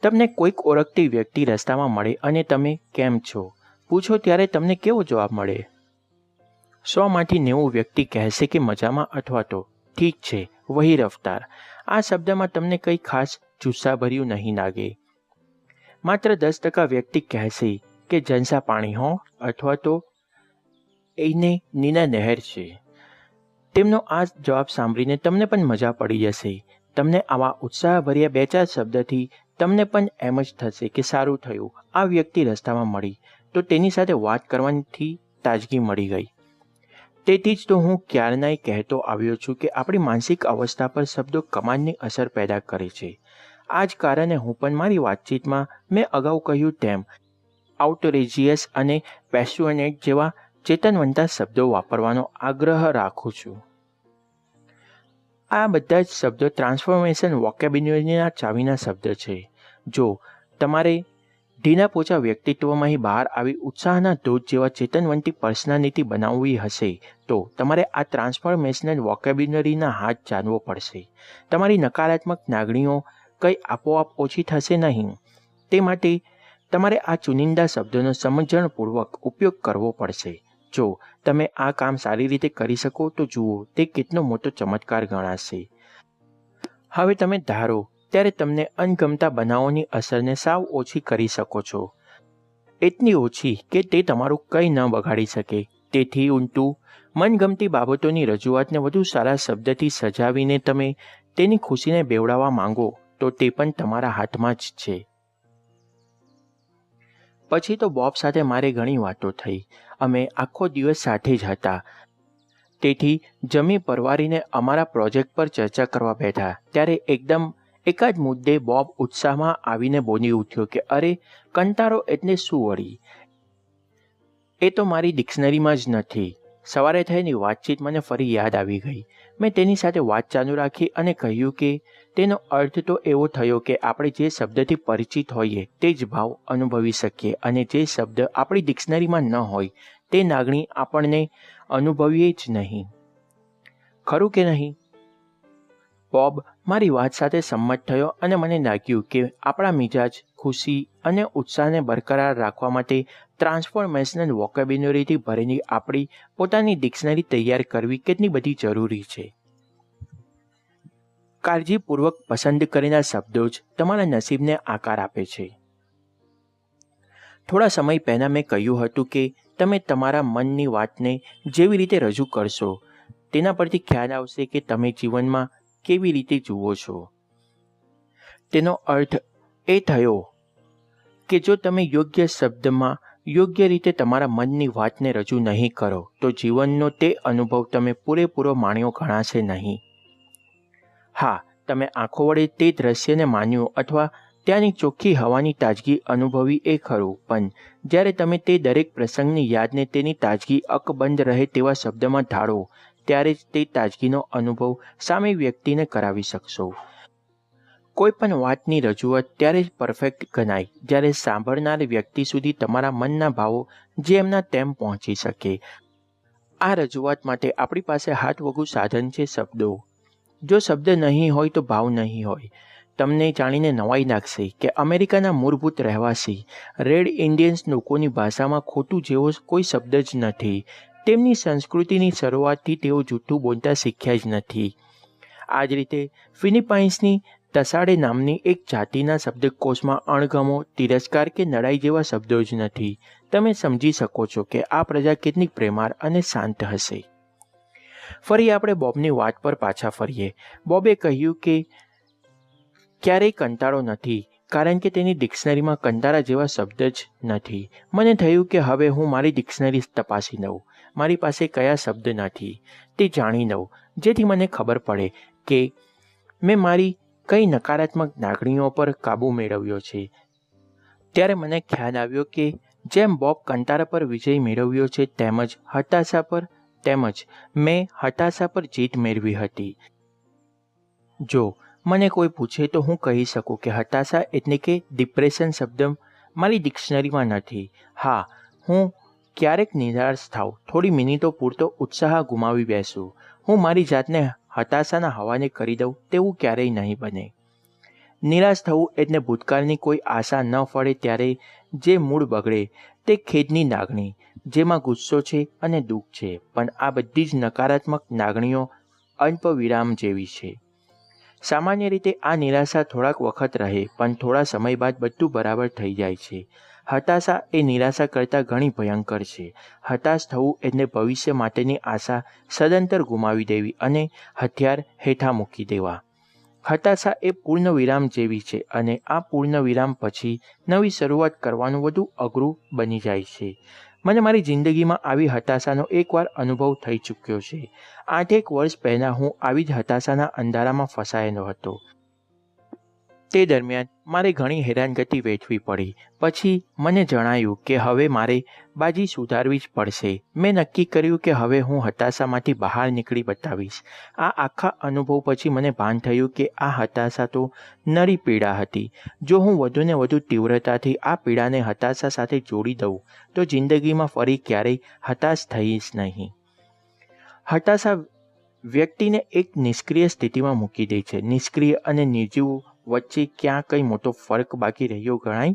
તમને કોઈક ઓળખતી વ્યક્તિ રસ્તામાં મળે અને તમે કેમ છો પૂછો ત્યારે તમને કેવો જવાબ મળે? 100માંથી 90 વ્યક્તિ કહેશે કે મજામાં અથવા તો ઠીક છે, વહી રફતાર. આ શબ્દમાં તમને કંઈ ખાસ જુસ્સાભર્યું નહીં લાગે. માત્ર 10% વ્યક્તિ કહેશે કે જલસા પાણી હો અથવા તો એને નીના નહેર છે. તેમનો આ જવાબ સાંભળીને તમને પણ મજા પડી જશે. તમને આવા ઉત્સાહભર્યા 2-4 શબ્દથી તમને પણ એમ જ થશે કે સારું થયું આ વ્યક્તિ રસ્તામાં મળી તો તેની સાથે વાત કરવાથી તાજગી મળી ગઈ. તેથી જ તો હું ક્યારનાય કહેતો આવ્યો છું કે આપણી માનસિક અવસ્થા પર શબ્દો કમાલની અસર પેદા કરે છે. આ જ કારણે હું પણ મારી વાતચીતમાં મેં અગાઉ કહ્યું તેમ આઉટરેજિયસ અને પેશનેટ જેવા ચેતનવંતા શબ્દો વાપરવાનો આગ્રહ રાખું છું. આ બધા જ શબ્દો ટ્રાન્સફોર્મેશન વોકેબ્યુલરીના ચાવીના શબ્દ છે. જો તમારે ઢીલા પોચા વ્યક્તિત્વમાંથી બહાર આવી ઉત્સાહના ધોધ જેવા ચેતનવંતી પર્સનાલિટી બનાવવી હશે તો તમારે આ ટ્રાન્સફોર્મેશનલ વોકેબ્યુલરીના હાથ જાણવો પડશે. તમારી નકારાત્મક લાગણીઓ કંઈ આપોઆપ ઓછી થશે નહીં. તે માટે તમારે આ ચુનિંદા શબ્દોનો સમજણપૂર્વક ઉપયોગ કરવો પડશે. જો તમે આ કામ સારી રીતે કરી શકો તો જુઓ તે કેટલો મોટો ચમત્કાર ગણાશે. હવે તમે ધારો ત્યારે તમને અણગમતા બનાવોની અસરને સાવ ઓછી કરી શકો છો. એટલી ઓછી કે તે તમારું કંઈ ન બગાડી શકે. તેથી ઊંટું મનગમતી બાબતોની રજૂઆતને વધુ સારા શબ્દથી સજાવીને તમે તેની ખુશીને બેવડાવવા માંગો તો તે પણ તમારા હાથમાં જ છે. પછી તો બોબ સાથે મારે ઘણી વાતો થઈ. અમે આખો દિવસ સાથે જ હતા. તેથી જમી પરવારીને અમારા પ્રોજેક્ટ પર ચર્ચા કરવા બેઠા ત્યારે એકાદ મુદ્દે બોબ ઉત્સાહમાં આવીને બોલી ઉઠ્યો કે અરે, કંટાળો એટલે શું વળી? એ તો મારી ડિક્શનરીમાં જ નથી. સવારે થયેલી વાતચીત મને ફરી યાદ આવી ગઈ. મેં તેની સાથે વાત ચાલુ રાખી અને કહ્યું કે તેનો અર્થ તો એવો થયો કે આપણે જે શબ્દથી પરિચિત હોઈએ તે જ ભાવ અનુભવી શકીએ અને જે શબ્દ આપણી ડિક્શનરીમાં ન હોય તે લાગણી આપણને અનુભવીએ જ નહીં. ખરું કે નહીં? બોબ મારી વાત સાથે સંમત થયો અને મને લાગ્યું કે આપણા મિજાજ, ખુશી અને ઉત્સાહને બરકરાર રાખવા માટે ટ્રાન્સફોર્મેશનલ વોકેબ્યુલરીથી ભરેલી આપણી પોતાની ડિક્શનરી તૈયાર કરવી કેટલી બધી જરૂરી છે. કાળજીપૂર્વક પસંદ કરેલા શબ્દો જ તમારા નસીબને આકાર આપે છે. થોડા સમય પહેલાં મેં કહ્યું હતું કે તમે તમારા મનની વાતને જેવી રીતે રજૂ કરશો તેના પરથી ખ્યાલ આવશે કે તમે જીવનમાં કેવી રીતે જુઓ છો. તેનો અર્થ એ થયો કે જો તમે યોગ્ય શબ્દમાં યોગ્ય રીતે તમારા મનની વાતને રજૂ નહીં કરો તો જીવનનો તે અનુભવ તમે પૂરેપૂરો માણ્યો ગણાશે નહીં. હા, તમે આંખો વડે તે દ્રશ્યને માન્યું અથવા ત્યાંની ચોખ્ખી હવાની તાજગી અનુભવી એ ખરું, પણ જ્યારે તમે તે દરેક પ્રસંગની યાદને તેની તાજગી અકબંધ રહે તેવા શબ્દમાં ઢાળો ત્યારે જ તે તાજગીનો અનુભવ સામે વ્યક્તિને કરાવી શકશો. કોઈ પણ વાતની રજૂઆત ત્યારે જ પરફેક્ટ ગણાય જ્યારે સાંભળનાર વ્યક્તિ સુધી તમારા મનના ભાવો જેમના તેમ પહોંચી શકે. આ રજૂઆત માટે આપણી પાસે હાથવગું સાધન છે શબ્દો. જો શબ્દ નહીં હોય તો ભાવ નહીં હોય. તમને જાણીને નવાઈ નાખશે કે અમેરિકાના મૂળભૂત રહેવાસી રેડ ઇન્ડિયન્સ લોકોની ભાષામાં ખોટું જેવો કોઈ શબ્દ જ નથી. તેમની સંસ્કૃતિની શરૂઆતથી તેઓ જૂઠું બોલતા શીખ્યા જ નથી. આ જ રીતે ફિલિપાઇન્સની તસાડે નામની એક જાતિના શબ્દકોશમાં અણગમો, તિરસ્કાર કે નડાઈ જેવા શબ્દો જ નથી. તમે સમજી શકો છો કે આ પ્રજા કેટલી પ્રેમાળ અને શાંત હશે. ફરી આપણે બોબની વાત પર પાછા ફરીએ. બોબે કહ્યું કે ક્યારેય કંટાળો નથી કારણ કે તેની ડિક્શનરીમાં કંટાળા જેવા શબ્દ જ નથી. મને થયું કે હવે હું મારી ડિક્શનરી તપાસી લઉં. મારી પાસે કયા શબ્દ નથી તે જાણી લઉં, જેથી મને ખબર પડે કે મેં મારી કઈ નકારાત્મક લાગણીઓ પર કાબૂ મેળવ્યો છે. ત્યારે મને ખ્યાલ આવ્યો કે જેમ બોબ કંટાળા પર વિજય મેળવ્યો છે તેમજ મેં હતાશા પર જીત મેળવી હતી. જો મને કોઈ પૂછે તો હું કહી શકું કે હતાશા એટલે કે ડિપ્રેશન શબ્દ મારી ડિક્શનરીમાં નથી. હા, હું ક્યારેક નિરાશ થાવ, થોડી મિનિટો પૂરતો ઉત્સાહ ગુમાવી બેસું. હું મારી જાતને હતાશાના હવાલે કરી દઉં તેવું ક્યારેય નહીં બને. નિરાશ થવું એટલે ભૂતકાળની કોઈ આશા ન ફળે ત્યારે જે મૂળ બગડે તે ખેદની લાગણી, જેમાં ગુસ્સો છે અને દુઃખ છે, પણ આ બધી જ નકારાત્મક લાગણીઓ અલ્પવિરામ જેવી છે. સામાન્ય રીતે આ નિરાશા થોડાક વખત રહે, પણ થોડા સમય બાદ બધું બરાબર થઈ જાય છે. હતાશા એ નિરાશા કરતાં ઘણી ભયંકર છે. હતાશ થવું એટલે ભવિષ્ય માટેની આશા સદંતર ગુમાવી દેવી અને હથિયાર હેઠા મૂકી દેવા. હતાશા એ પૂર્ણ વિરામ જેવી છે અને આ પૂર્ણ વિરામ પછી નવી શરૂઆત કરવાનું વધુ અઘરું બની જાય છે. મને મારી જિંદગીમાં આવી હતાશાનો એકવાર અનુભવ થઈ ચૂક્યો છે. 8 વર્ષ પહેલાં હું આવી જ હતાશાના અંધારામાં ફસાયેલો હતો. તે દરમિયાન મારે ઘણી હેરાનગતિ વેઠવી પડી. પછી મને જણાયું કે હવે મારે બાજી સુધારવી જ પડશે. મેં નક્કી કર્યું કે હવે હું હતાશામાંથી બહાર નીકળી બતાવીશ. આ આખા અનુભવ પછી મને ભાન થયું કે આ હતાશા તો નરી પીડા હતી. જો હું વધુને વધુ તીવ્રતાથી આ પીડાને હતાશા સાથે જોડી દઉં તો જિંદગીમાં ફરી ક્યારેય હતાશ થઈશ નહીં. હતાશા વ્યક્તિને એક નિષ્ક્રિય સ્થિતિમાં મૂકી દે છે. નિષ્ક્રિય અને નિર્જીવ વચ્ચે ક્યાં કંઈ મોટો ફરક બાકી રહ્યો ગણાય?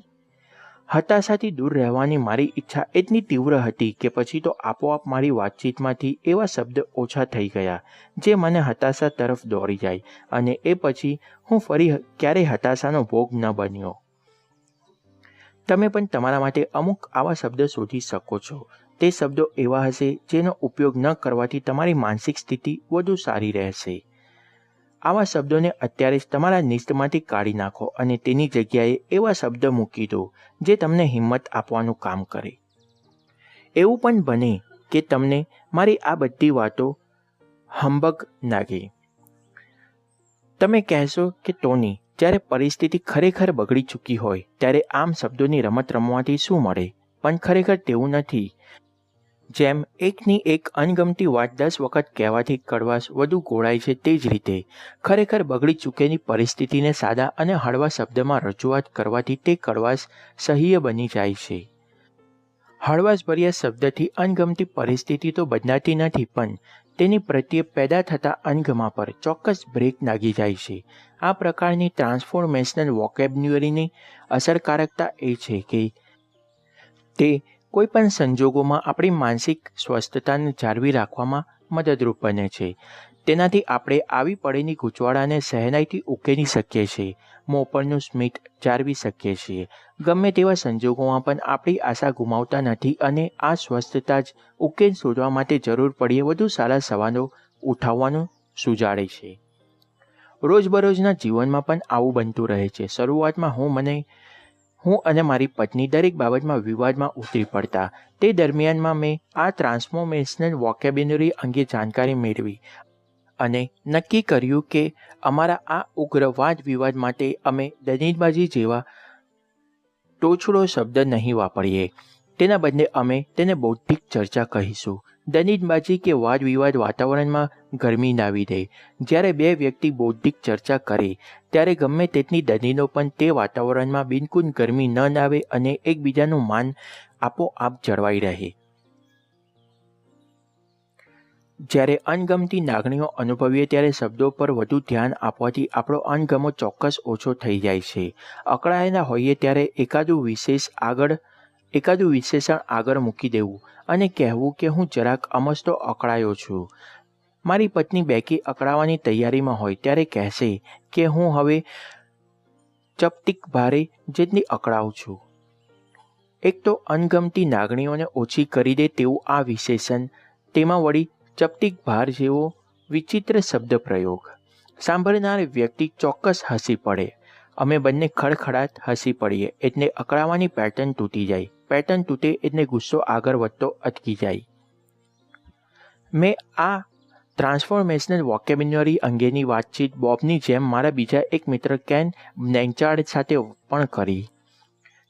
હતાશાથી દૂર રહેવાની મારી ઈચ્છા એટલી તીવ્ર હતી કે પછી તો આપોઆપ મારી વાતચીતમાંથી એવા શબ્દ ઓછા થઈ ગયા જે મને હતાશા તરફ દોરી જાય, અને એ પછી હું ફરી ક્યારેય હતાશાનો ભોગ ન બન્યો. તમે પણ તમારા માટે અમુક આવા શબ્દ શોધી શકો છો. તે શબ્દો એવા હશે જેનો ઉપયોગ ન કરવાથી તમારી માનસિક સ્થિતિ વધુ સારી રહેશે. આવા શબ્દોને અત્યારે જ તમારા લિસ્ટમાંથી કાઢી નાખો અને તેની જગ્યાએ એવા શબ્દ મૂકી દો જે તમને હિંમત આપવાનું કામ કરે. એવું પણ બને કે તમને મારી આ બધી વાતો હંબગ લાગે. તમે કહેશો કે ટોની, જ્યારે પરિસ્થિતિ ખરેખર બગડી ચૂકી હોય ત્યારે આમ શબ્દોની રમત રમવાથી શું મળે? પણ ખરેખર તેવું નથી. જેમ એકની એક અણગમતી વાત 10 વખત કહેવાથી કડવાશ વધુ ગોળાય છે, તે જ રીતે ખરેખર બગડી ચૂકેલી પરિસ્થિતિને સાદા અને હળવા શબ્દમાં રજૂઆત કરવાથી તે કડવાશ સહ્ય બની જાય છે. હળવાશભર્યા શબ્દથી અણગમતી પરિસ્થિતિ તો બદલાતી નથી, પણ તેની પ્રત્યે પેદા થતા અણગમા પર ચોક્કસ બ્રેક લાગી જાય છે. આ પ્રકારની ટ્રાન્સફોર્મેશનલ વોકેબ્યુલરીની અસરકારકતા એ છે કે તે કોઈપણ સંજોગોમાં આપણી માનસિક સ્વસ્થતાને જાળવી રાખવામાં મદદરૂપ બને છે. તેનાથી આપણે આવી પડેલી ગૂંચવાડાને સહેલાઈથી ઉકેલી શકીએ છીએ, મોં પરનું સ્મિત જાળવી શકીએ છીએ. ગમે તેવા સંજોગોમાં પણ આપણી આશા ગુમાવતા નથી અને આ સ્વસ્થતા જ ઉકેલ શોધવા માટે જરૂર પડીએ વધુ સારા સવાલો ઉઠાવવાનું સુજાડે છે. રોજબરોજના જીવનમાં પણ આવું બનતું રહે છે. શરૂઆતમાં હું અને મારી પત્ની દરેક બાબતમાં વિવાદમાં ઉતરી પડતા. તે દરમિયાનમાં મેં આ ટ્રાન્સફોર્મેશનલ વોકેબ્યુલરી અંગે જાણકારી મેળવી અને નક્કી કર્યું કે અમારા આ ઉગ્ર વાદ વિવાદ માટે અમે દલીલબાજી જેવા ટોચડો શબ્દ નહીં વાપરીએ. તેના બદલે અમે તેને બૌદ્ધિક ચર્ચા કહીશું. દલીલબાજી કે વાદ વિવાદ વાતાવરણમાં ગરમી લાવી દે. જ્યારે બે વ્યક્તિ બૌદ્ધિક ચર્ચા કરે ત્યારે ગમે તેટલી દલીલો પણ તે વાતાવરણમાં બિલકુલ ગરમી ન લાવે અને એકબીજાનું માન આપોઆપ જળવાઈ રહે. જ્યારે અણગમતી લાગણીઓ અનુભવીએ ત્યારે શબ્દો પર વધુ ધ્યાન આપવાથી આપણો અણગમો ચોક્કસ ઓછો થઈ જાય છે. અકળાયેલા હોઈએ ત્યારે એકાદું વિશેષણ આગળ મૂકી દેવું અને કહેવું કે હું જરાક અમસ્તો અકળાયો છું. મારી પત્ની બેકી અકળાવાની તૈયારીમાં હોય ત્યારે કહેશે કે હું હવે ચપટીક ભારે જેટલી અકળાઉં છું. એક તો અણગમતી લાગણીઓને ઓછી કરી દે તેવું આ વિશેષણ, તેમાં વળી ચપટીક ભાર જેવો વિચિત્ર શબ્દ પ્રયોગ. સાંભળનાર વ્યક્તિ ચોક્કસ હસી પડે. અમે બંને ખડખડાટ હસી પડીએ એટલે અકળાવાની પેટર્ન તૂટી જાય. પેટર્ન તૂટે એટલે ગુસ્સો આગળ વધતો અટકી જાય. મેં આ ટ્રાન્સફોર્મેશનલ વોકેબ્યુલરી અંગેની વાતચીત બોબની જેમ મારા બીજા એક મિત્ર કેન બ્લેન્ચાર્ડ સાથે પણ કરી.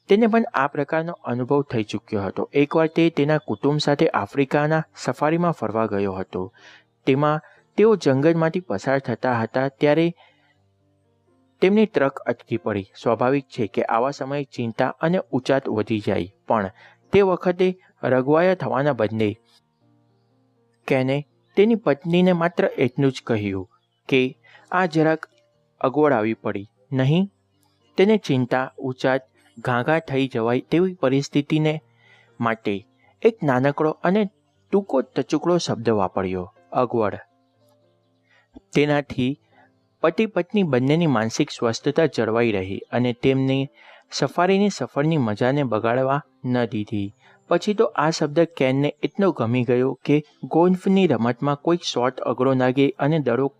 તેને પણ આ પ્રકારનો અનુભવ થઈ ચૂક્યો હતો. એકવાર તે તેના કુટુંબ સાથે આફ્રિકાના સફારીમાં ફરવા ગયો હતો. તેમાં તેઓ જંગલમાંથી પસાર થતા હતા ત્યારે તેમની ટ્રક અટકી પડી. સ્વાભાવિક છે કે આવા સમયે ચિંતા અને ઉચાટ વધી જાય, પણ તે વખતે રઘવાયા થવાના બદલે કેને તેની પત્નીને માત્ર એટલું જ કહ્યું કે આ જરાક અગવડ આવી પડી નહીં. તેને ચિંતા, ઉચાટ, ઘાઘા થઈ જવાય તેવી પરિસ્થિતિને માટે એક નાનકડો અને ટૂંકો ટચુકડો શબ્દ વાપર્યો, અગવડ. તેનાથી પતિ પત્ની બંનેની માનસિક સ્વસ્થતા જળવાઈ રહી અને તેમની સફારીની સફરની મજાને બગાડવા ન દીધી. પછી તો આ શબ્દ કેનને એટલો ગમી ગયો કે ગોલ્ફની રમતમાં કોઈક શોટ અઘરો લાગે અને દડો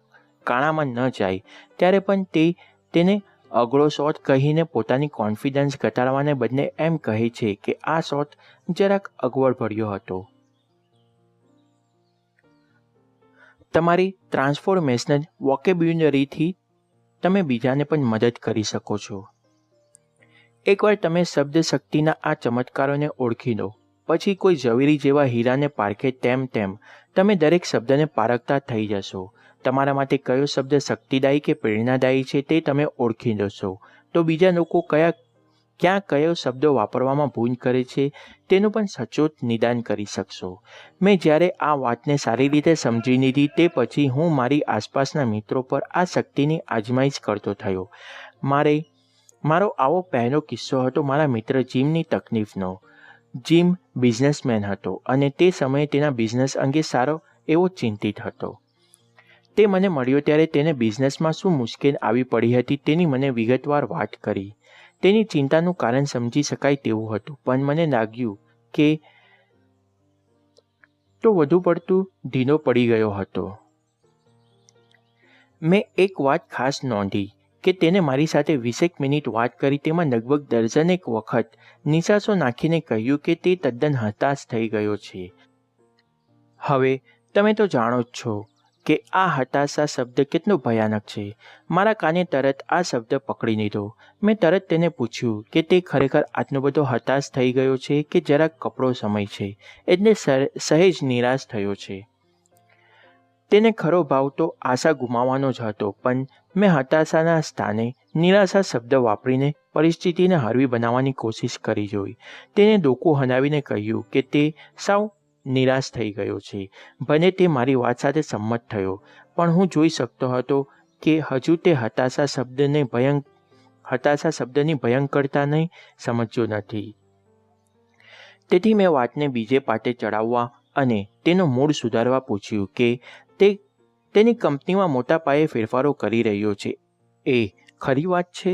કાણામાં ન જાય ત્યારે પણ તે તેને અઘરો શોટ કહીને પોતાની કોન્ફિડન્સ ઘટાડવાને બદલે એમ કહે છે કે આ શોટ જરાક અગવડભર્યો હતો. તમારી ટ્રાન્સફોર્મેશનલ વોકેબ્યુલરીથી તમે બીજાને પણ મદદ કરી શકો છો. એકવાર તમે શબ્દ શક્તિના આ ચમત્કારોને ઓળખી લો, પછી કોઈ ઝવેરી જેવા હીરાને પારખે તેમ તમે દરેક શબ્દને પારખતા થઈ જશો. તમારા માટે કયો શબ્દ શક્તિદાયી કે પ્રેરણાદાયી છે તે તમે ઓળખી લેશો તો બીજા લોકો ક્યાં કયો શબ્દો વાપરવામાં ભૂલ કરે છે તેનું પણ સચોટ નિદાન કરી શકશો. મેં જ્યારે આ વાતને સારી રીતે સમજી લીધી તે પછી હું મારી આસપાસના મિત્રો પર આ શક્તિની આજમાઈશ કરતો થયો. મારો આવો પહેલો કિસ્સો હતો મારા મિત્ર જીમની તકલીફનો. જીમ બિઝનેસમેન હતો અને તે સમયે તેના બિઝનેસ અંગે સારો એવો ચિંતિત હતો. તે મને મળ્યો ત્યારે તેને બિઝનેસમાં શું મુશ્કેલ આવી પડી હતી તેની મને વિગતવાર વાત કરી. તેની ચિંતાનું કારણ સમજી શકાય તેવું હતું, પણ મને લાગ્યું કે તો વધુ પડતું ઢીલો પડી ગયો હતો. મેં એક વાત ખાસ નોંધી કે તેને મારી સાથે 20 મિનિટ વાત કરી. તેમાં લગભગ દર્જનેક વખત નિશાસો નાખીને કહ્યું કે તે તદ્દન હતાશ થઈ ગયો છે. હવે તમે તો જાણો જ છો કે આ હતાશા શબ્દ કેટલો ભયાનક છે. મારા કાને તરત આ શબ્દ પકડી લીધો. મેં તરત તેને પૂછ્યું કે તે ખરેખર આટલો બધો હતાશ થઈ ગયો છે કે જરાક કપરો સમય છે એટલે સહેજ નિરાશ થયો છે. તેને ખરો ભાવ તો આશા ગુમાવવાનો જ હતો, પણ મેં હતાશાના સ્થાને નિરાશા શબ્દ વાપરીને પરિસ્થિતિને હળવી બનાવવાની કોશિશ કરી જોઈ. તેને ડોકું હલાવીને કહ્યું કે તે સાવ નિરાશ થઈ ગયો છે. ભલે તે મારી વાત સાથે સંમત થયો, પણ હું જોઈ શકતો હતો કે હજુ તે હતાશા શબ્દની ભયંકરતાને સમજ્યો નથી. તેથી મેં વાતને બીજે પાટે ચડાવવા અને તેનો મૂડ સુધારવા પૂછ્યું કે તે તેની કંપનીમાં મોટા પાયે ફેરફારો કરી રહ્યો છે. એ ખરી વાત છે?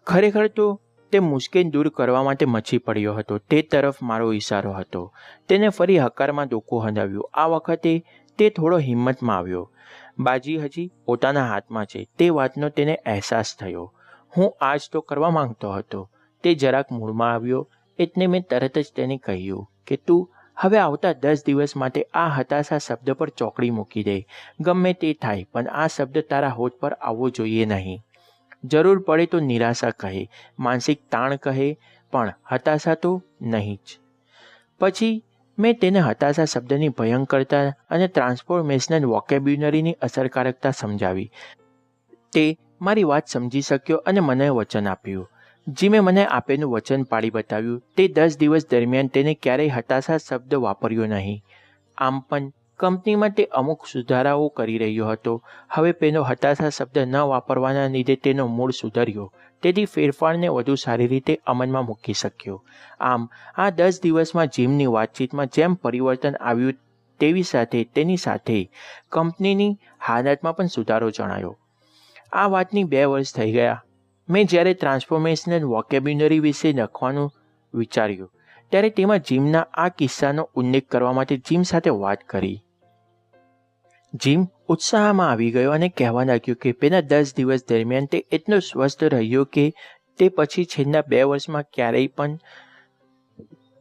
ખરેખર તો તે મુશ્કેલ દૂર કરવા માટે મચી પડ્યો હતો. તે તરફ મારો ઇશારો હતો. તેને ફરી હકારમાં ડોકું હલાવ્યું. આ વખતે તે થોડો હિંમતમાં આવ્યો. બાજી હજી પોતાના હાથમાં છે તે વાતનો તેને અહેસાસ થયો. હું આજ તો કરવા માંગતો હતો. તે જરાક મૂળમાં આવ્યો એટલે મેં તરત જ તેને કહ્યું કે તું હવે આવતા 10 દિવસ માટે આ હતાશા શબ્દ પર ચોકડી મૂકી દે. ગમે તે થાય પણ આ શબ્દ તારા હોઠ પર આવવો જોઈએ નહીં. જરૂર પડે તો નિરાશા કહે, માનસિક તાણ કહે, પણ હતાશા તો નહીં જ. પછી મેં તેને હતાશા શબ્દની ભયંકરતા અને ટ્રાન્સફોર્મેશનલ વોકેબ્યુલરીની અસરકારકતા સમજાવી. તે મારી વાત સમજી શક્યો અને મને વચન આપ્યું. જીમે મને આપેલું વચન પાળી બતાવ્યું. તે 10 દિવસ દરમિયાન તેને ક્યારેય હતાશા શબ્દ વાપર્યો નહીં. આમ પણ કંપનીમાં તે અમુક સુધારાઓ કરી રહ્યો હતો. હવે પેલો હતાશા શબ્દ ન વાપરવાના લીધે તેનો મૂડ સુધર્યો. તેથી ફેરફારને વધુ સારી રીતે અમલમાં મૂકી શક્યો. આમ આ 10 દિવસમાં જીમની વાતચીતમાં જેમ પરિવર્તન આવ્યું તેવી સાથે તેની સાથે કંપનીની હાલતમાં પણ સુધારો જણાયો. આ વાતની 2 વર્ષ થઈ ગયા. મેં જ્યારે ટ્રાન્સફોર્મેશનલ વોકેબ્યુલરી વિશે લખવાનું વિચાર્યું ત્યારે તેમાં જીમના આ કિસ્સાનો ઉલ્લેખ કરવા માટે જીમ સાથે વાત કરી. જીમ ઉત્સાહમાં આવી ગયો અને કહેવા લાગ્યો કે પેલા 10 દિવસ દરમિયાન તે એટલો સ્વસ્થ રહ્યો કે તે પછી છેલ્લા 2 વર્ષમાં ક્યારેય પણ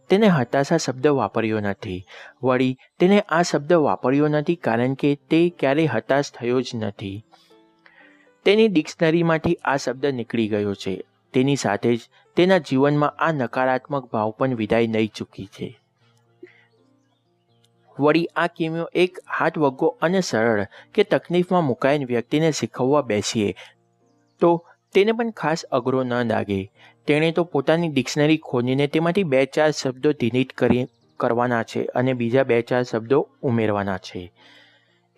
તેને હતાશા શબ્દ વાપર્યો નથી. વળી તેને આ શબ્દ વાપર્યો નથી કારણ કે તે ક્યારેય હતાશ થયો જ નથી. તેની ડિક્શનરીમાંથી આ શબ્દ નીકળી ગયો છે. તેની સાથે જ તેના જીવનમાં આ નકારાત્મક ભાવ પણ વિદાય લઈ ચૂકી છે. વળી આ કિમિયો એક હાથવગો અને સરળ કે તકલીફમાં મુકાયેલ વ્યક્તિને શીખવવા બેસીએ તો તેને પણ ખાસ અઘરો ન લાગે. તેણે તો પોતાની ડિક્શનરી ખોલીને તેમાંથી 2-4 શબ્દો ડિલીટ કરવાના છે અને બીજા 2-4 શબ્દો ઉમેરવાના છે.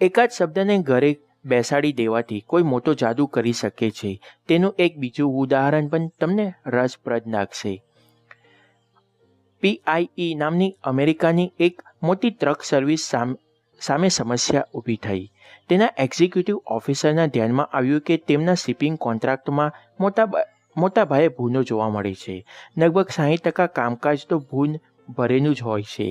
એકાદ શબ્દને ઘરે બેસાડી દેવાથી કોઈ મોટો જાદુ કરી શકે છે. તેનું એક બીજું ઉદાહરણ પણ તમને રસપ્રદ લાગશે. PIE નામની અમેરિકાની એક મોટી ટ્રક સર્વિસ સામે સમસ્યા ઊભી થઈ. તેના એક્ઝિક્યુટિવ ઓફિસરના ધ્યાનમાં આવ્યું કે તેમના શિપિંગ કોન્ટ્રાક્ટમાં મોટા પાયે ભૂલો જોવા મળે છે. લગભગ 60% કામકાજ તો ભૂલ ભરેલું જ હોય છે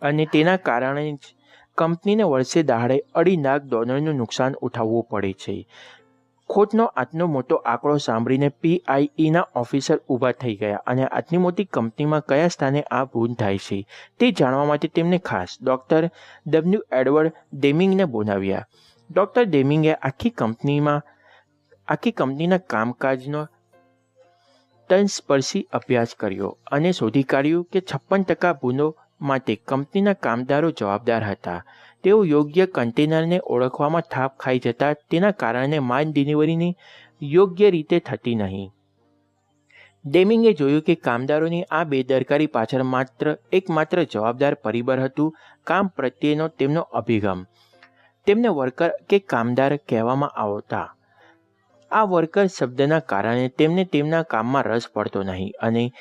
અને તેના કારણે જ કંપનીને વર્ષે દહાડે $2.5 લાખ નુકસાન ઉઠાવવું પડે છે. ખોટનો આટલો મોટો આંકડો સાંભળીને PIEના ઓફિસર ઊભા થઈ ગયા અને આટલી મોટી કંપનીમાં કયા સ્થાને આ ભૂલ થાય છે તે જાણવા માટે તેમને ખાસ ડૉક્ટર W. એડવર્ડ ડેમિંગને બોલાવ્યા. ડૉક્ટર ડેમિંગે આખી કંપનીના કામકાજનો તલસ્પર્શી અભ્યાસ કર્યો અને શોધી કાઢ્યું કે 56% ભૂલો માટે કંપનીના કામદારો જવાબદાર હતા. તેઓ યોગ્ય કન્ટેનરને ઓળખવામાં થાપ ખાઈ જતા તેના કારણે માલ ડિલિવરીની યોગ્ય રીતે થતી નહીં. ડેમિંગે જોયું કે કામદારોની આ બેદરકારી પાછળ એકમાત્ર જવાબદાર પરિબળ હતું કામ પ્રત્યેનો તેમનો અભિગમ. તેમને વર્કર કે કામદાર કહેવામાં આવતા. આ વર્કર શબ્દના કારણે તેમને તેમના કામમાં રસ પડતો નહીં અને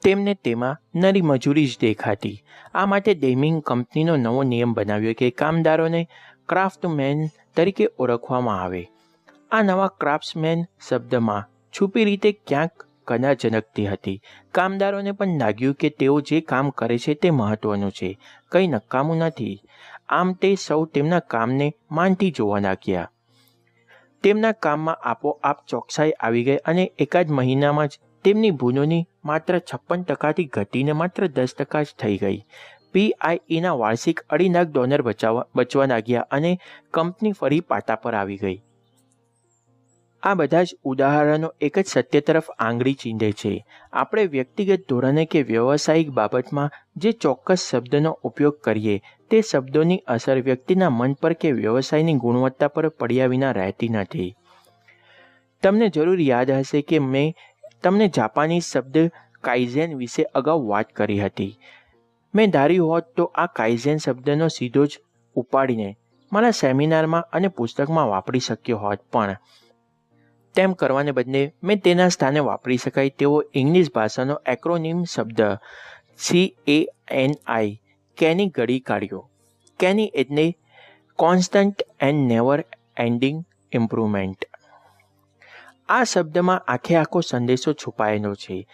તેમને તેમાં નરી મજૂરી જ દેખાતી. આ માટે ડેમિંગ કંપનીનો નવો નિયમ બનાવ્યો કે કામદારોને ક્રાફ્ટમેન તરીકે ઓળખવામાં આવે. આ નવા ક્રાફ્ટ્સમેન શબ્દમાં છુપી રીતે ક્યાંક કલા ઝળકતી હતી. કામદારોને પણ લાગ્યું કે તેઓ જે કામ કરે છે તે મહત્વનું છે, કંઈ નકામું નથી. આમ તે સૌ તેમના કામને માનથી જોવા લાગ્યા. તેમના કામમાં આપોઆપ ચોકસાઈ આવી ગઈ અને એકાદ મહિનામાં જ તેમની ભૂલોની માત્ર 56%થી ઘટીને માત્ર 10% જ થઈ ગઈ. PIEના વાર્ષિક $2.5 લાખ બચવા લાગ્યા અને કંપની ફરી પાટા પર આવી ગઈ. આ બધા જ ઉદાહરણો એક જ સત્ય તરફ આંગળી ચીંધે છે. આપણે વ્યક્તિગત ધોરણે કે વ્યવસાયિક બાબતમાં જે ચોક્કસ શબ્દનો ઉપયોગ કરીએ તે શબ્દોની અસર વ્યક્તિના મન પર કે વ્યવસાયની ગુણવત્તા પર પડ્યા વિના રહેતી નથી. તમને જરૂર યાદ હશે કે મેં તમને જાપાનીઝ શબ્દ કાઇઝેન વિશે અગાઉ વાત કરી હતી. મેં ધાર્યું હોત તો આ કાઇઝેન શબ્દનો સીધો જ ઉપાડીને મારા સેમિનારમાં અને પુસ્તકમાં વાપરી શક્યો હોત, પણ તેમ કરવાને બદલે મેં તેના સ્થાને વાપરી શકાય તેવો ઇંગ્લિશ ભાષાનો એક્રોનિમ શબ્દ CANI કેની ઘડી કાઢ્યો. કેની એટલે constant and never ending improvement. આ શબ્દમાં આખો સંદેશો છુપાયેલો છે.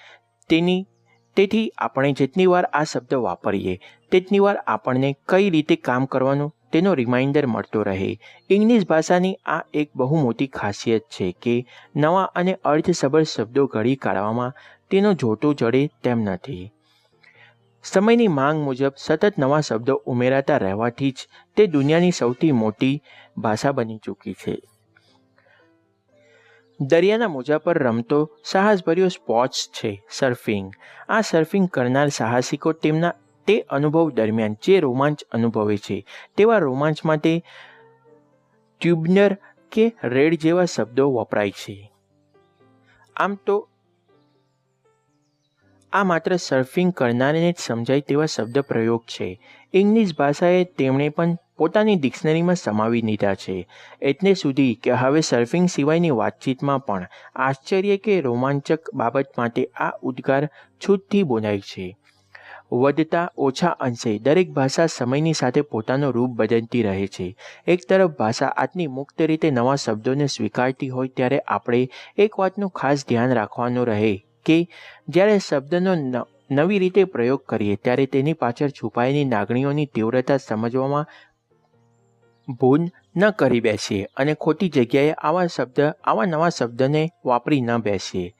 તેથી આપણે જેટલી વાર આ શબ્દ વાપરીએ તેટલી વાર આપણને કઈ રીતે કામ કરવાનું તેનો રિમાઇન્ડર મળતો રહે. ઇંગ્લિશ ભાષાની આ એક બહુ મોટી ખાસિયત છે કે નવા અને અર્થસભર શબ્દો ઘડી કાઢવામાં તેનો જોટો જડે તેમ નથી. સમયની માંગ મુજબ સતત નવા શબ્દો ઉમેરાતા રહેવાથી જ તે દુનિયાની સૌથી મોટી ભાષા બની ચૂકી છે. દરિયાના મોજા પર રમતો સાહસભર્યો સ્પોર્ટ્સ છે સર્ફિંગ. આ સર્ફિંગ કરનાર સાહસિકો તેમના તે અનુભવ દરમિયાન જે રોમાંચ અનુભવે છે તેવા રોમાંચ માટે ટ્યુબ્નર કે રેડ જેવા શબ્દો વપરાય છે. આમ તો આ માત્ર સર્ફિંગ કરનારને જ સમજાય તેવા શબ્દ પ્રયોગ છે. ઇંગ્લિશ ભાષાએ તેમણે પણ પોતાની ડિક્શનરીમાં સમાવી લીધા છે. એટલે સુધી કે હવે સર્ફિંગ સિવાયની વાતચીતમાં પણ આશ્ચર્ય કે રોમાંચક બાબત માટે આ ઉદ્ગાર છૂટથી બોલાય છે. વધતા ઓછા અંશે દરેક ભાષા સમયની સાથે પોતાનું રૂપ બદલતી રહે છે. એક તરફ ભાષા આટલી મુક્ત રીતે નવા શબ્દોને સ્વીકારતી હોય ત્યારે આપણે એક વાતનું ખાસ ધ્યાન રાખવાનું રહે કે જ્યારે શબ્દનો નવી રીતે પ્રયોગ કરીએ ત્યારે તેની પાછળ છુપાયેલી લાગણીઓની તીવ્રતા સમજવામાં ભૂલ ન કરી બેસીએ અને ખોટી જગ્યાએ આવા નવા શબ્દને વાપરી ન બેસીએ.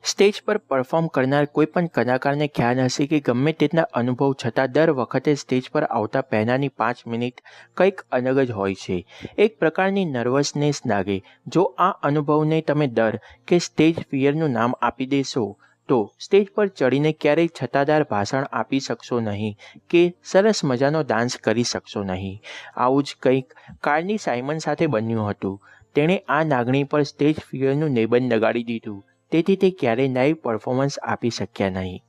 સ્ટેજ પર પરફોર્મ કરનાર કોઈ પણ કલાકારને ખ્યાલ હશે કે ગમે તેટલા અનુભવ છતાં દર વખતે સ્ટેજ પર આવતા પહેલાંની 5 મિનિટ કંઈક અલગ જ હોય છે. એક પ્રકારની નર્વસનેસ લાગે. જો આ અનુભવને તમે ડર કે સ્ટેજ ફિયરનું નામ આપી દેશો તો સ્ટેજ પર ચડીને ક્યારેય છટાદાર ભાષણ આપી શકશો નહીં કે સરસ મજાનો ડાન્સ કરી શકશો નહીં. આવું જ કંઈક કાર્ની સાયમન સાથે બન્યું હતું. તેણે આ લાગણી પર સ્ટેજ ફિયરનું લેબલ લગાડી દીધું. તેથી તે ક્યારેય લાઈવ પરફોર્મન્સ આપી શક્યા નહીં.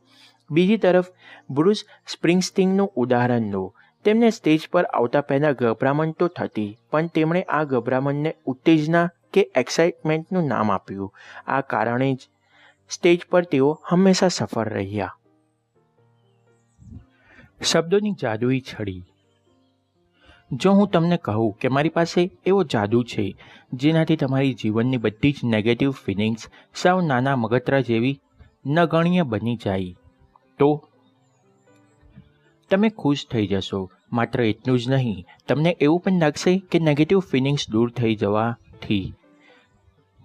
બીજી તરફ બ્રુસ સ્પ્રિંગસ્ટીનનું ઉદાહરણ લો. તેમને સ્ટેજ પર આવતા પહેલાં ગભરામણ તો થતી, પણ તેમણે આ ગભરામણને ઉત્તેજના કે એક્સાઇટમેન્ટનું નામ આપ્યું. આ કારણે જ સ્ટેજ પર તેઓ હંમેશા સફળ રહ્યા. શબ્દોની જાદુઈ છડી. જો હું તમને કહું કે મારી પાસે એવો જાદુ છે જેનાથી તમારી જીવનની બધી જ નેગેટિવ ફિલિંગ્સ સાવ નાના મગતરા જેવી નગણ્ય બની જાય તો તમે ખુશ થઈ જશો. માત્ર એટલું જ નહીં, તમને એવું પણ લાગશે કે નેગેટિવ ફિલિંગ્સ દૂર થઈ જવાથી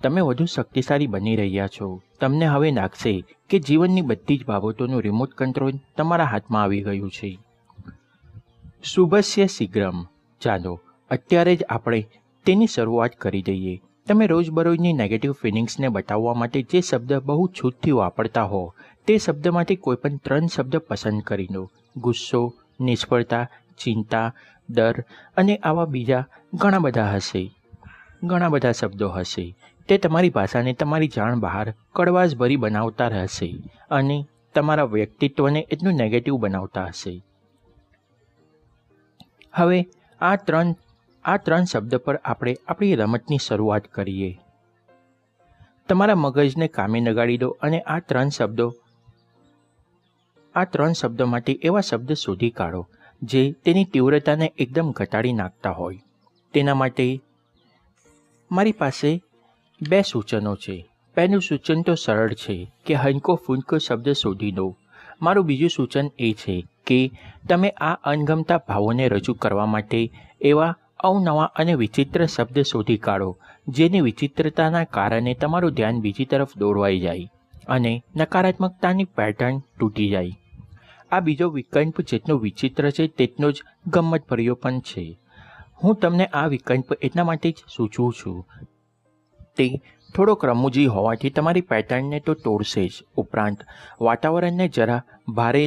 તમે વધુ શક્તિશાળી બની રહ્યા છો. તમને હવે લાગશે કે જીવનની બધી જ બાબતોનું રિમોટ કંટ્રોલ તમારા હાથમાં આવી ગયું છે. શુભસ્ય શીઘ્રમ. ચાલો અત્યારે જ આપણે તેની શરૂઆત કરી દઈએ. તમે રોજબરોજની નેગેટિવ ફિલિંગ્સને બતાવવા માટે જે શબ્દ બહુ છૂટથી વાપરતા હો તે શબ્દમાંથી કોઈ પણ 3 શબ્દ પસંદ કરી લો. ગુસ્સો, નિષ્ફળતા, ચિંતા, ડર અને આવા બીજા ઘણા બધા શબ્દો હશે. તે તમારી ભાષાને તમારી જાણ બહાર કડવાશભરી બનાવતા રહેશે અને તમારા વ્યક્તિત્વને એટલું નેગેટિવ બનાવતા હશે. હવે આ ત્રણ શબ્દ પર આપણે આપણી રમતની શરૂઆત કરીએ. તમારા મગજને કામે લગાડી દો અને આ ત્રણ શબ્દો માટે એવા શબ્દ શોધી કાઢો જે તેની તીવ્રતાને એકદમ ઘટાડી નાખતા હોય. તેના માટે મારી પાસે 2 સૂચનો છે. પહેલું સૂચન તો સરળ છે કે હલકો ફૂલકો શબ્દ શોધી દો. મારું બીજું સૂચન એ છે કે તમે આ અણગમતા ભાવોને રજૂ કરવા માટે એવા અવનવા અને વિચિત્ર શબ્દ શોધી કાઢો જેની વિચિત્રતાના કારણે તમારું ધ્યાન બીજી તરફ દોરવાઈ જાય અને નકારાત્મકતાની પેટર્ન તૂટી જાય. આ બીજો વિકલ્પ જેટલો વિચિત્ર છે તેટલો જ ગમ્મતભર્યો પણ છે. હું તમને આ વિકલ્પ એટલા માટે જ સૂચવું છું. તે થોડોક રમૂજી હોવાથી તમારી પેટર્નને તો તોડશે જ, ઉપરાંત વાતાવરણને જરાય ભારે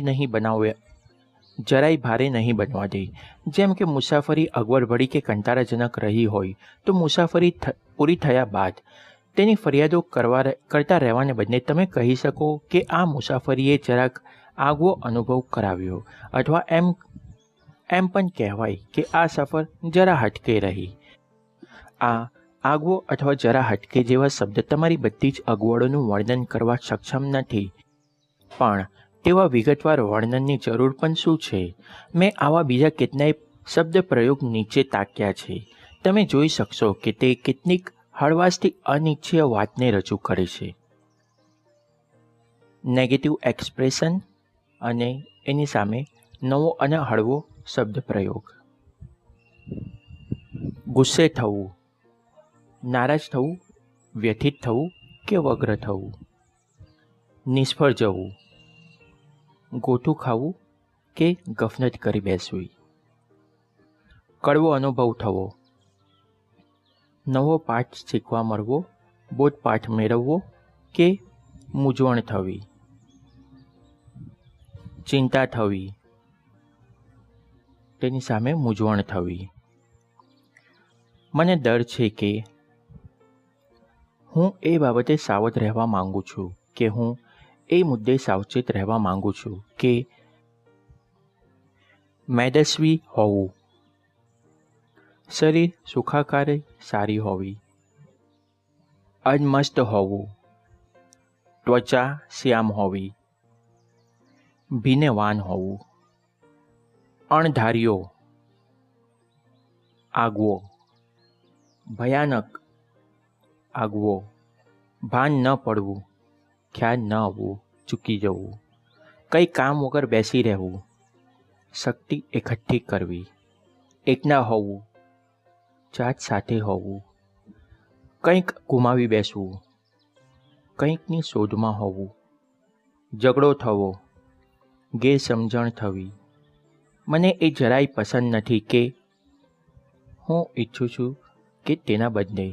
નહીં બનવા દે. જેમ કે મુસાફરી અગવડભરી કે કંટાળાજનક રહી હોય તો મુસાફરી પૂરી થયા બાદ તેની ફરિયાદો કરતા રહેવાને બદલે તમે કહી શકો કે આ મુસાફરીએ જરાક આગવો અનુભવ કરાવ્યો, અથવા એમ પણ કહેવાય કે આ સફર જરા હટકે રહી. આ આગવો અથવા જરા હટકે જેવા શબ્દ તમારી બધી જ અગવડોનું વર્ણન કરવા સક્ષમ નથી, પણ તેવા વિગતવાર વર્ણનની જરૂર પણ શું છે? મેં આવા બીજા કેટલાય શબ્દ પ્રયોગ નીચે તાક્યા છે. તમે જોઈ શકશો કે તે કેટલીક હળવાશથી અનિચ્છનીય વાતને રજૂ કરે છે. નેગેટિવ એક્સપ્રેશન અને એની સામે નવો અને હળવો શબ્દ પ્રયોગ. ગુસ્સે થવું, નારાજ થવું, વ્યથિત થવું કે વ્યગ્ર થવું. નિષ્ફળ જવું, ગોથું ખાવું કે ગફલત કરી બેસવી, કડવો અનુભવ થવો, નવો પાઠ શીખવા મળવો, બોધપાઠ મેળવવો કે મૂંઝવણ થવી, ચિંતા થવી, તેની સામે મૂંઝવણ થવી. મને ડર છે કે હું એ બાબતે સાવધ રહેવા માંગુ છું, કે હું એ મુદ્દે સાવચેત રહેવા માંગુ છું, કે મેદસ્વી હોવું, શરીર સુખાકારી સારી હોવી, અનમસ્ત હોવું, ત્વચા શ્યામ હોવી, ભીનેવાન હોવું, અણધાર્યો, આગવો, ભયાનક, આગવો, ભાન ન પડવું, ખ્યાલ ન આવવું, ચૂકી જવું, કંઈ કામ વગર બેસી રહેવું, શક્તિ એકઠી કરવી, એકના હોવું, જાત સાથે હોવું, કંઈક ગુમાવી બેસવું, કંઈકની શોધમાં હોવું, ઝઘડો થવો, ગેરસમજણ થવી. મને એ જરાય પસંદ નથી કે હું ઈચ્છું છું કે તેના બદલે.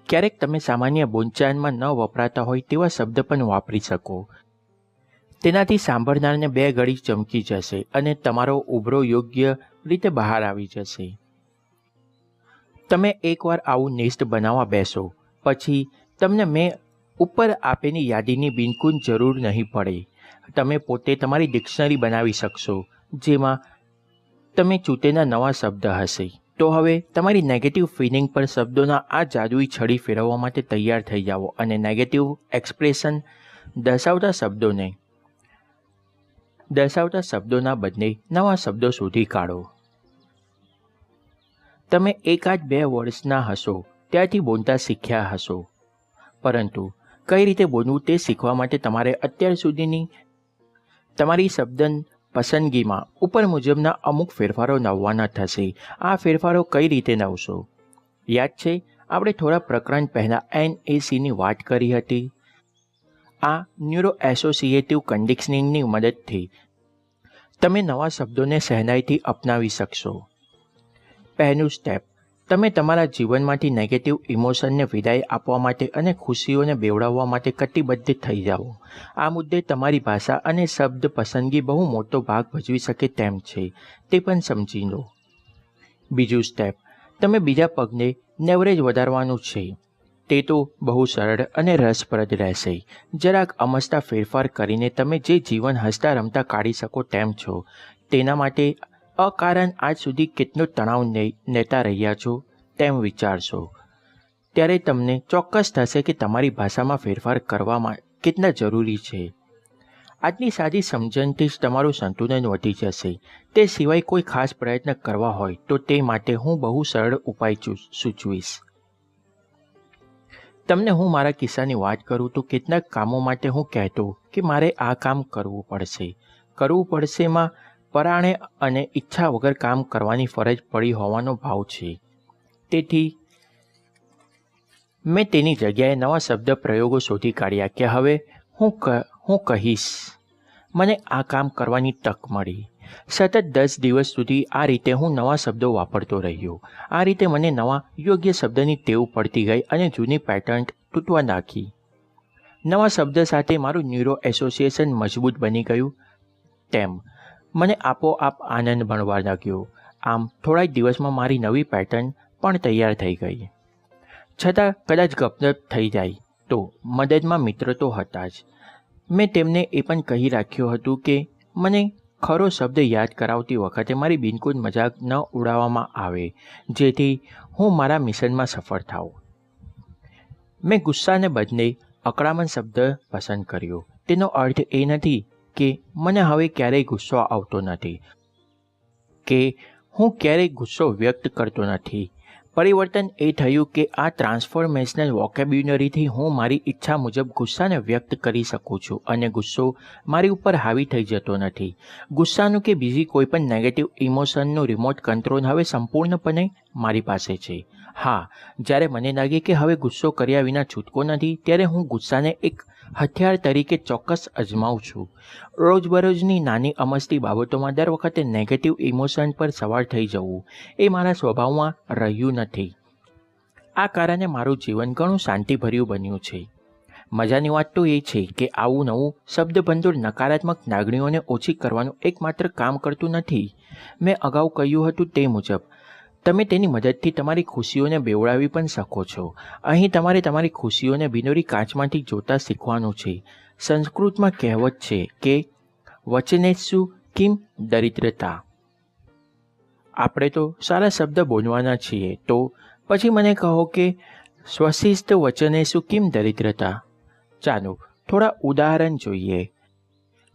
ક્યારેક તમે સામાન્ય બોલચાલમાં ન વપરાતા હોય તેવા શબ્દ પણ વાપરી શકો. તેનાથી સાંભળનારને બે ઘડી ચમકી જશે અને તમારો ઉભરો યોગ્ય રીતે બહાર આવી જશે. તમે એકવાર આવું લિસ્ટ બનાવવા બેસો પછી તમને મેં ઉપર આપેલી યાદીની બિલકુલ જરૂર નહીં પડે. તમે પોતે તમારી ડિક્શનરી બનાવી શકશો જેમાં તમે ચૂંટેલા નવા શબ્દ હશે. તો હવે તમારી નેગેટિવ ફિલિંગ પર શબ્દોના આ જાદુઈ છડી ફેરવવા માટે તૈયાર થઈ જાઓ અને નેગેટિવ એક્સપ્રેશન દર્શાવતા શબ્દોના બદલે નવા શબ્દો શોધી કાઢો. તમે 1-2 વર્ષના હશો ત્યારથી બોલતા શીખ્યા હશો, પરંતુ કઈ રીતે બોલવું તે શીખવા માટે તમારે અત્યાર સુધીની તમારી શબ્દ પસંદગીમાં ઉપર મુજબના અમુક ફેરફારો લાવવાના થશે. આ ફેરફારો કઈ રીતે લાવશો? યાદ છે આપણે થોડા પ્રકરણ પહેલાં NACની વાત કરી હતી. આ ન્યુરો એસોસિએટિવ કન્ડિશનિંગની મદદથી તમે નવા શબ્દોને સહેલાઈથી અપનાવી શકશો. પહેલું સ્ટેપ, તમે તમારા જીવનમાંથી નેગેટિવ ઇમોશનને વિદાય આપવા માટે અને ખુશીઓને બેવડાવવા માટે કટિબદ્ધ થઈ જાઓ. આ મુદ્દે તમારી ભાષા અને શબ્દ પસંદગી બહુ મોટો ભાગ ભજવી શકે તેમ છે, તે પણ સમજી લો. બીજું સ્ટેપ, તમે બીજા પગને લેવરેજ વધારવાનું છે. તે તો બહુ સરળ અને રસપ્રદ રહેશે. જરાક અમસ્તા ફેરફાર કરીને તમે જે જીવન હસતા રમતા કાઢી શકો તેમ છો, તેના માટે અકારણ આજ સુધી કેટલો તણાવ લેતા રહ્યા છો તેમ વિચારશો. ત્યારે તમને ચોક્કસ થશે કે તમારી ભાષામાં ફેરફાર કરવામાં કેટલા જરૂરી છે. આટલી સાદી સમજણથી જ તમારું સંતુલન વધી જશે. તે સિવાય કોઈ ખાસ પ્રયત્ન કરવા હોય તો તે માટે હું બહુ સરળ ઉપાય સૂચવીશ. તમને હું મારા કિસ્સાની વાત કરું તો કેટલાક કામો માટે હું કહેતો કે મારે આ કામ કરવું પડશેમાં પરાણે અને ઈચ્છા વગર કામ કરવાની ફરજ પડી હોવાનો ભાવ છે. તેથી મેં તેની જગ્યાએ નવા શબ્દ પ્રયોગો શોધી કાઢ્યા કે હવે હું કહીશ, મને આ કામ કરવાની તક મળી. સતત 10 દિવસ સુધી આ રીતે હું નવા શબ્દો વાપરતો રહ્યો. આ રીતે મને નવા યોગ્ય શબ્દની ટેવ પડતી ગઈ અને જૂની પેટર્ન તૂટવા નાખી. નવા શબ્દ સાથે મારું ન્યુરો એસોસિએશન મજબૂત બની ગયું. તેમ મને આપોઆપ આનંદ મળવા લાગ્યો. આમ થોડા જ દિવસમાં મારી નવી પેટર્ન પણ તૈયાર થઈ ગઈ. છતાં કદાચ ગપસપ થઈ જાય તો મદદમાં મિત્ર તો હતા જ. મેં તેમને એ પણ કહી રાખ્યું હતું કે મને ખરો શબ્દ યાદ કરાવતી વખતે મારી બિલકુલ મજાક ન ઉડાવવામાં આવે, જેથી હું મારા મિશનમાં સફળ થાઉં. મેં ગુસ્સાને બદલે અકળામણ શબ્દ પસંદ કર્યો. તેનો અર્થ એ નથી કે મને હવે ક્યારેય ગુસ્સો આવતો નથી, કે હું ક્યારેય ગુસ્સો વ્યક્ત કરતો નથી, પરિવર્તન એ થયું કે આ ટ્રાન્સફોર્મેશનલ વોકેબ્યુલરીથી હું મારી ઈચ્છા મુજબ ગુસ્સાને વ્યક્ત કરી શકું છું અને ગુસ્સો મારી ઉપર હાવી થઈ જતો નથી. ગુસ્સાનું કે બીજી કોઈપણ નેગેટિવ ઇમોશનનું રિમોટ કંટ્રોલ હવે સંપૂર્ણપણે મારી પાસે છે. હા, જ્યારે મને લાગે કે હવે ગુસ્સો કર્યા વિના છૂટકો નથી, ત્યારે હું ગુસ્સાને એક હથિયાર તરીકે ચોક્કસ અજમાવું છું. રોજબરોજની નાની અમસ્તી બાબતોમાં દર વખતે નેગેટિવ ઇમોશન પર સવાર થઈ જવું એ મારા સ્વભાવમાં રહ્યું નથી. આ કારણે મારું જીવન ઘણું શાંતિભર્યું બન્યું છે. મજાની વાત તો એ છે કે આવું નવું શબ્દભંડોળ નકારાત્મક લાગણીઓને ઓછી કરવાનું એકમાત્ર કામ કરતું નથી. મેં અગાઉ કહ્યું હતું તે મુજબ તમે તેની મદદથી તમારી ખુશીઓને બેવડાવી પણ શકો છો. અહીં તમારે તમારી ખુશીઓને બિનોરી કાચમાંથી જોતા શીખવાનું છે. સંસ્કૃતમાં કહેવત છે કે વચનેસુ કિમ દરિદ્રતા. આપણે તો સારા શબ્દ બોલવાના છીએ, તો પછી મને કહો કે સ્વશિસ્ત વચનેસુ કિમ દરિદ્રતા. ચાલો થોડા ઉદાહરણ જોઈએ.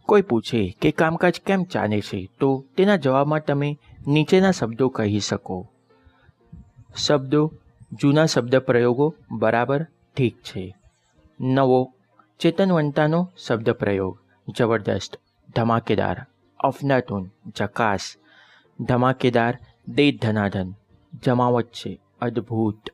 કોઈ પૂછે કે કામકાજ કેમ ચાલે છે, તો તેના જવાબમાં તમે નીચેના શબ્દો કહી શકો. શબ્દો, જૂના શબ્દ પ્રયોગો, બરાબર, ઠીક છે. નવો ચેતનવંતાનો શબ્દ પ્રયોગ, જબરદસ્ત, ધમાકેદાર, અફલાતુન, જકાસ, ધમાકેદાર, દે ધનાધન, જમાવટ છે, અદ્ભુત.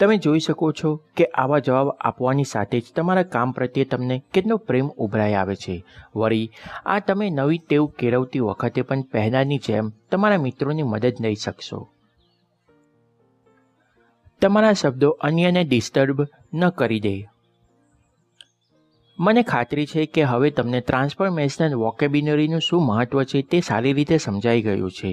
તમે જોઈ શકો છો કે આવા જવાબ આપવાની સાથે જ તમારા કામ પ્રત્યે તમને કેટલો પ્રેમ ઉભરાઈ આવે છે. વળી આ તમે નવી ટેવ કેળવતી વખતે પણ પહેલાંની જેમ તમારા મિત્રોની મદદ લઈ શકશો. તમારા શબ્દો અન્યને ડિસ્ટર્બ ન કરી દે. મને ખાતરી છે કે હવે તમને ટ્રાન્સફોર્મેશનલ વોકેબ્યુલરીનું શું મહત્ત્વ છે તે સારી રીતે સમજાઈ ગયું છે.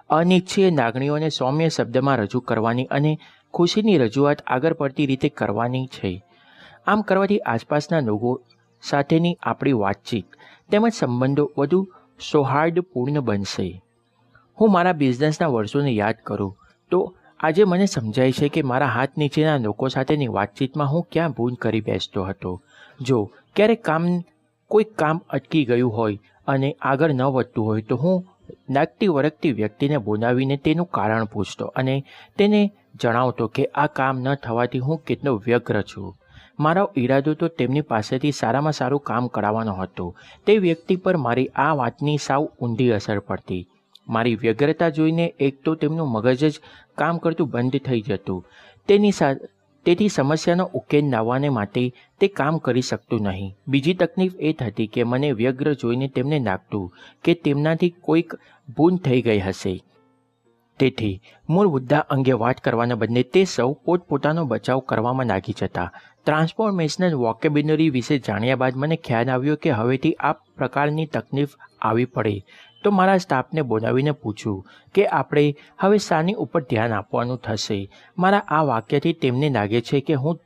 અનિચ્છનીય લાગણીઓને સૌમ્ય શબ્દમાં રજૂ કરવાની અને ખુશીની રજૂઆત આગળ પડતી રીતે કરવાની છે. આમ કરવાથી આસપાસના લોકો સાથેની આપણી વાતચીત તેમજ સંબંધો વધુ સૌહાર્દપૂર્ણ બનશે. હું મારા બિઝનેસના વર્ષોને યાદ કરું તો આજે મને સમજાય છે કે મારા હાથ નીચેના લોકો સાથેની વાતચીતમાં હું ક્યાં ભૂલ કરી બેસતો હતો. જો ક્યારેક કોઈ કામ અટકી ગયું હોય અને આગળ ન વધતું હોય તો હું લાગતી વળગતી વ્યક્તિને બોલાવીને તેનું કારણ પૂછતો અને તેને જણાવતો કે આ કામ ન થવાથી હું કેટલો વ્યગ્ર છું. મારો ઈરાદો તો તેમની પાસેથી સારામાં સારું કામ કરાવવાનો હતો. તે વ્યક્તિ પર મારી આ વાતની સાવ ઊંધી અસર પડતી. મારી વ્યગ્રતા જોઈને એક તો તેમનું મગજ જ કામ કરતું બંધ થઈ જતું. તેથી સમસ્યાનો ઉકેલ લાવવાને માટે તે કામ કરી શકતું નહીં. બીજી તકલીફ એ થતી કે મને વ્યગ્ર જોઈને તેમને લાગતું કે તેમનાથી કોઈક ભૂલ થઈ ગઈ હશે. તેથી મૂળ મુદ્દા અંગે વાત કરવાના બદલે તે સૌ પોતપોતાનો બચાવ કરવામાં લાગી જતા. ટ્રાન્સફોર્મેશનલ વોકેબ્યુલરી વિશે જાણ્યા બાદ મને ખ્યાલ આવ્યો કે હવેથી આ પ્રકારની તકલીફ આવી પડે તો મારા સ્ટાફને બોલાવીને પૂછું કે આપણે હવે શાની ઉપર ધ્યાન આપવાનું થશે. મારા આ વાક્યથી તેમને લાગે છે કે હું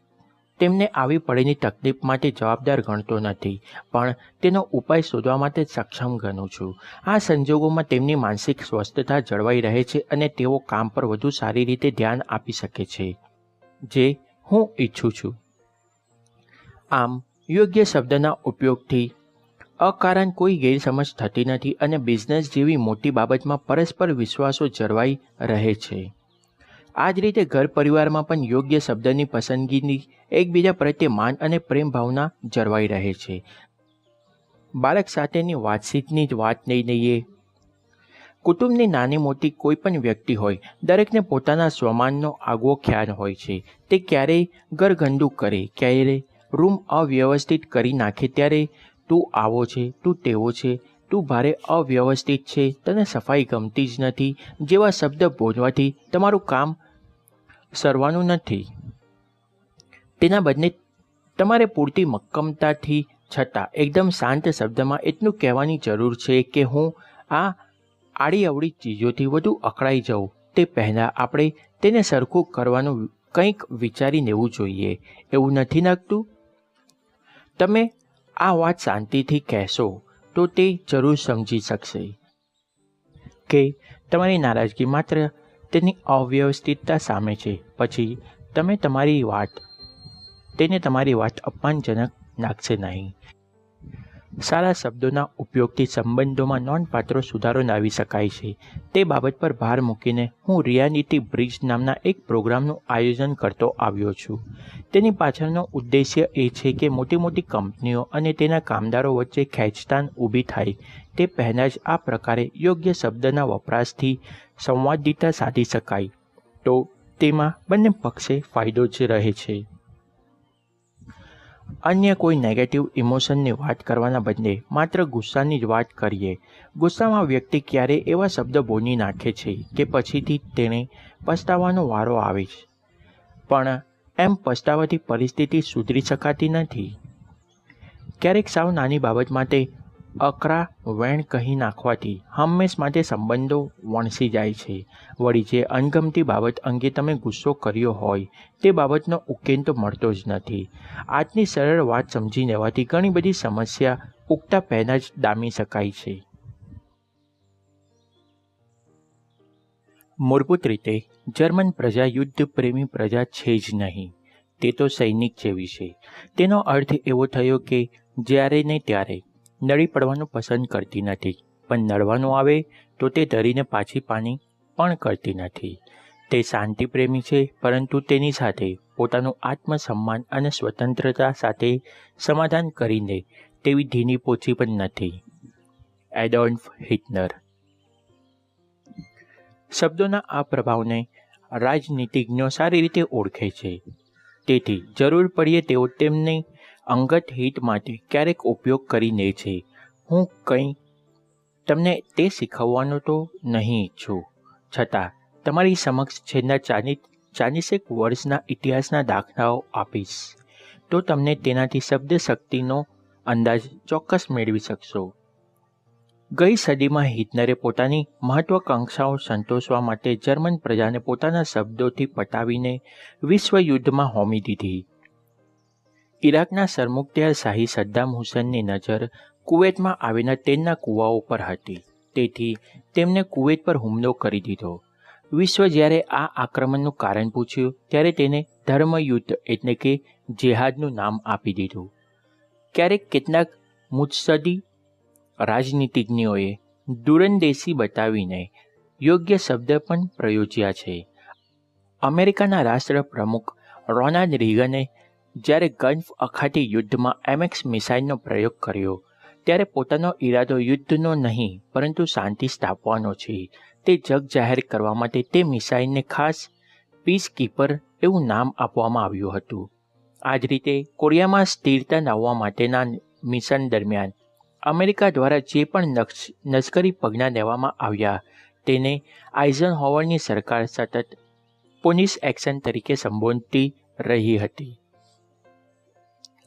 તેમને આવી પડેલી તકલીફ માટે જવાબદાર ગણતો નથી, પણ તેનો ઉપાય શોધવા માટે સક્ષમ ગણું છું. આ સંજોગોમાં તેમની માનસિક સ્વસ્થતા જળવાઈ રહે છે અને તેઓ કામ પર વધુ સારી રીતે ધ્યાન આપી શકે છે, જે હું ઈચ્છું છું. આમ યોગ્ય શબ્દના ઉપયોગથી અકારણ કોઈ ગેરસમજ થતી નથી અને બિઝનેસ જેવી મોટી બાબતમાં પરસ્પર વિશ્વાસો જળવાઈ રહે છે. આ જ રીતે ઘર પરિવારમાં પણ યોગ્ય શબ્દની પસંદગીની એકબીજા પ્રત્યે માન અને પ્રેમ ભાવના જળવાઈ રહે છે. બાળક સાથેની વાતચીતની જ વાત લઈ લઈએ. કુટુંબની નાની મોટી કોઈ પણ વ્યક્તિ હોય, દરેકને પોતાના સ્વમાનનો આગવો ખ્યાલ હોય છે. તે ક્યારેય ઘર ગંદુ કરે, ક્યારેય રૂમ અવ્યવસ્થિત કરી નાખે, ત્યારે તું આવો છે, તું તેવો છે, તું ભારે અવ્યવસ્થિત છે, તને સફાઈ ગમતી જ નથી જેવા શબ્દ બોલવાથી તમારું કામ સરવાનું નથી. તેના બદલે તમારે પૂરતી મક્કમતાથી છતાં એકદમ શાંત શબ્દમાં એટલું કહેવાની જરૂર છે કે હું આ આડી અવળી ચીજોથી વધુ અકળાઈ જાઉં તે પહેલાં આપણે તેને સરખું કરવાનું કંઈક વિચારી લેવું જોઈએ. એવું નથી લાગતું? તમે આ વાત શાંતિથી કહેશો તો તે જરૂર સમજી શકશે કે તમારી નારાજગી માત્ર તેની અવ્યવસ્થિતતા સામે છે. પછી તેને તમારી વાત અપમાનજનક લાગશે નહીં. સારા શબ્દોના ઉપયોગથી સંબંધોમાં નોંધપાત્ર સુધારો લાવી શકાય છે. તે બાબત પર ભાર મૂકીને હું રિયાલિટી બ્રિજ નામના એક પ્રોગ્રામનું આયોજન કરતો આવ્યો છું. તેની પાછળનો ઉદ્દેશ્ય એ છે કે મોટી મોટી કંપનીઓ અને તેના કામદારો વચ્ચે ખેંચતાણ ઊભી થાય તે પહેલાં જ આ પ્રકારે યોગ્ય શબ્દના વપરાશથી સંવાદિતા સાધી શકાય તો તેમાં બંને પક્ષે ફાયદો જ રહે છે. અન્ય કોઈ નેગેટિવ ઇમોશનની વાત કરવાના બદલે માત્ર ગુસ્સાની જ વાત કરીએ. ગુસ્સામાં વ્યક્તિ ક્યારેય એવા શબ્દ બોલી નાખે છે કે પછીથી તેને પસ્તાવાનો વારો આવે છે, પણ એમ પસ્તાવાથી પરિસ્થિતિ સુધરી શકાતી નથી. ક્યારેક સાવ નાની બાબત માટે અકરા વેણ કહી નાખવાથી હંમેશ માટે સંબંધો વણસી જાય છે. વળી જે અણગમતી બાબત અંગે તમે ગુસ્સો કર્યો હોય તે બાબતનો ઉકેલ તો મળતો જ નથી. આજની સરળ વાત સમજી લેવાથી ઘણી બધી સમસ્યા ઉગતા પહેલાં જ ડામી શકાય છે. મૂળભૂત રીતે જર્મન પ્રજા યુદ્ધ પ્રેમી પ્રજા છે જ નહીં. તે તો સૈનિક જેવી છે. તેનો અર્થ એવો થયો કે જ્યારે ને ત્યારે નડી પડવાનું પસંદ કરતી નથી, પણ નડવાનું આવે તો તે ડરીને પાછી પાની પણ કરતી નથી. તે શાંતિ પ્રેમી છે, પરંતુ તેની સાથે પોતાનું આત્મસન્માન અને સ્વતંત્રતા સાથે સમાધાન કરીને તેવી ધીની પોચી પણ નથી. Adolf Hitler. શબ્દોના આ પ્રભાવને રાજનીતિજ્ઞો સારી રીતે ઓળખે છે. તેથી જરૂર પડીએ તેઓ તેમની અંગત હિત માટે ક્યારેક ઉપયોગ કરી લે છે. હું કંઈ તમને તે શીખવવાનો તો નહીં ઈચ્છું, છતાં તમારી સમક્ષ છેલ્લા 40 વર્ષના ઇતિહાસના દાખલાઓ આપીશ તો તમને તેનાથી શબ્દ શક્તિનો અંદાજ ચોક્કસ મેળવી શકશો. ગઈ સદીમાં હિટલરે પોતાની મહત્વાકાંક્ષાઓ સંતોષવા માટે જર્મન પ્રજાને પોતાના શબ્દોથી પટાવીને વિશ્વયુદ્ધમાં હોમી દીધી. ઇરાકના સરમુખત્યાર શાહી સદ્દામ હુસેનની નજર કુવૈતમાં આવેલા તેલના કૂવાઓ પર હતી, તેથી તેમણે કુવૈત પર હુમલો કરી દીધો. વિશ્વ જ્યારે આ આક્રમણનું કારણ પૂછ્યું ત્યારે તેને ધર્મયુદ્ધ એટલે કે જેહાદનું નામ આપી દીધું. ક્યારેક કેટલાક મુત્સદી રાજનીતિજ્ઞોએ દૂરંદેશી બતાવીને યોગ્ય શબ્દ પણ પ્રયોજ્યા છે. અમેરિકાના રાષ્ટ્રપ્રમુખ રોનાલ્ડ રીગને જ્યારે ગલ્ફ અખાતી યુદ્ધમાં એમએક્સ મિસાઇલનો પ્રયોગ કર્યો ત્યારે પોતાનો ઈરાદો યુદ્ધનો નહીં પરંતુ શાંતિ સ્થાપવાનો છે તે જગ જાહેર કરવા માટે તે મિસાઇલને ખાસ પીસ કીપર એવું નામ આપવામાં આવ્યું હતું. આ જ રીતે કોરિયામાં સ્થિરતા લાવવા માટેના મિશન દરમિયાન અમેરિકા દ્વારા જે પણ લશ્કરી પગલાં લેવામાં આવ્યા તેને આઇઝનહોવરની સરકાર સતત પોલીસ એક્શન તરીકે સંબોધતી રહી હતી.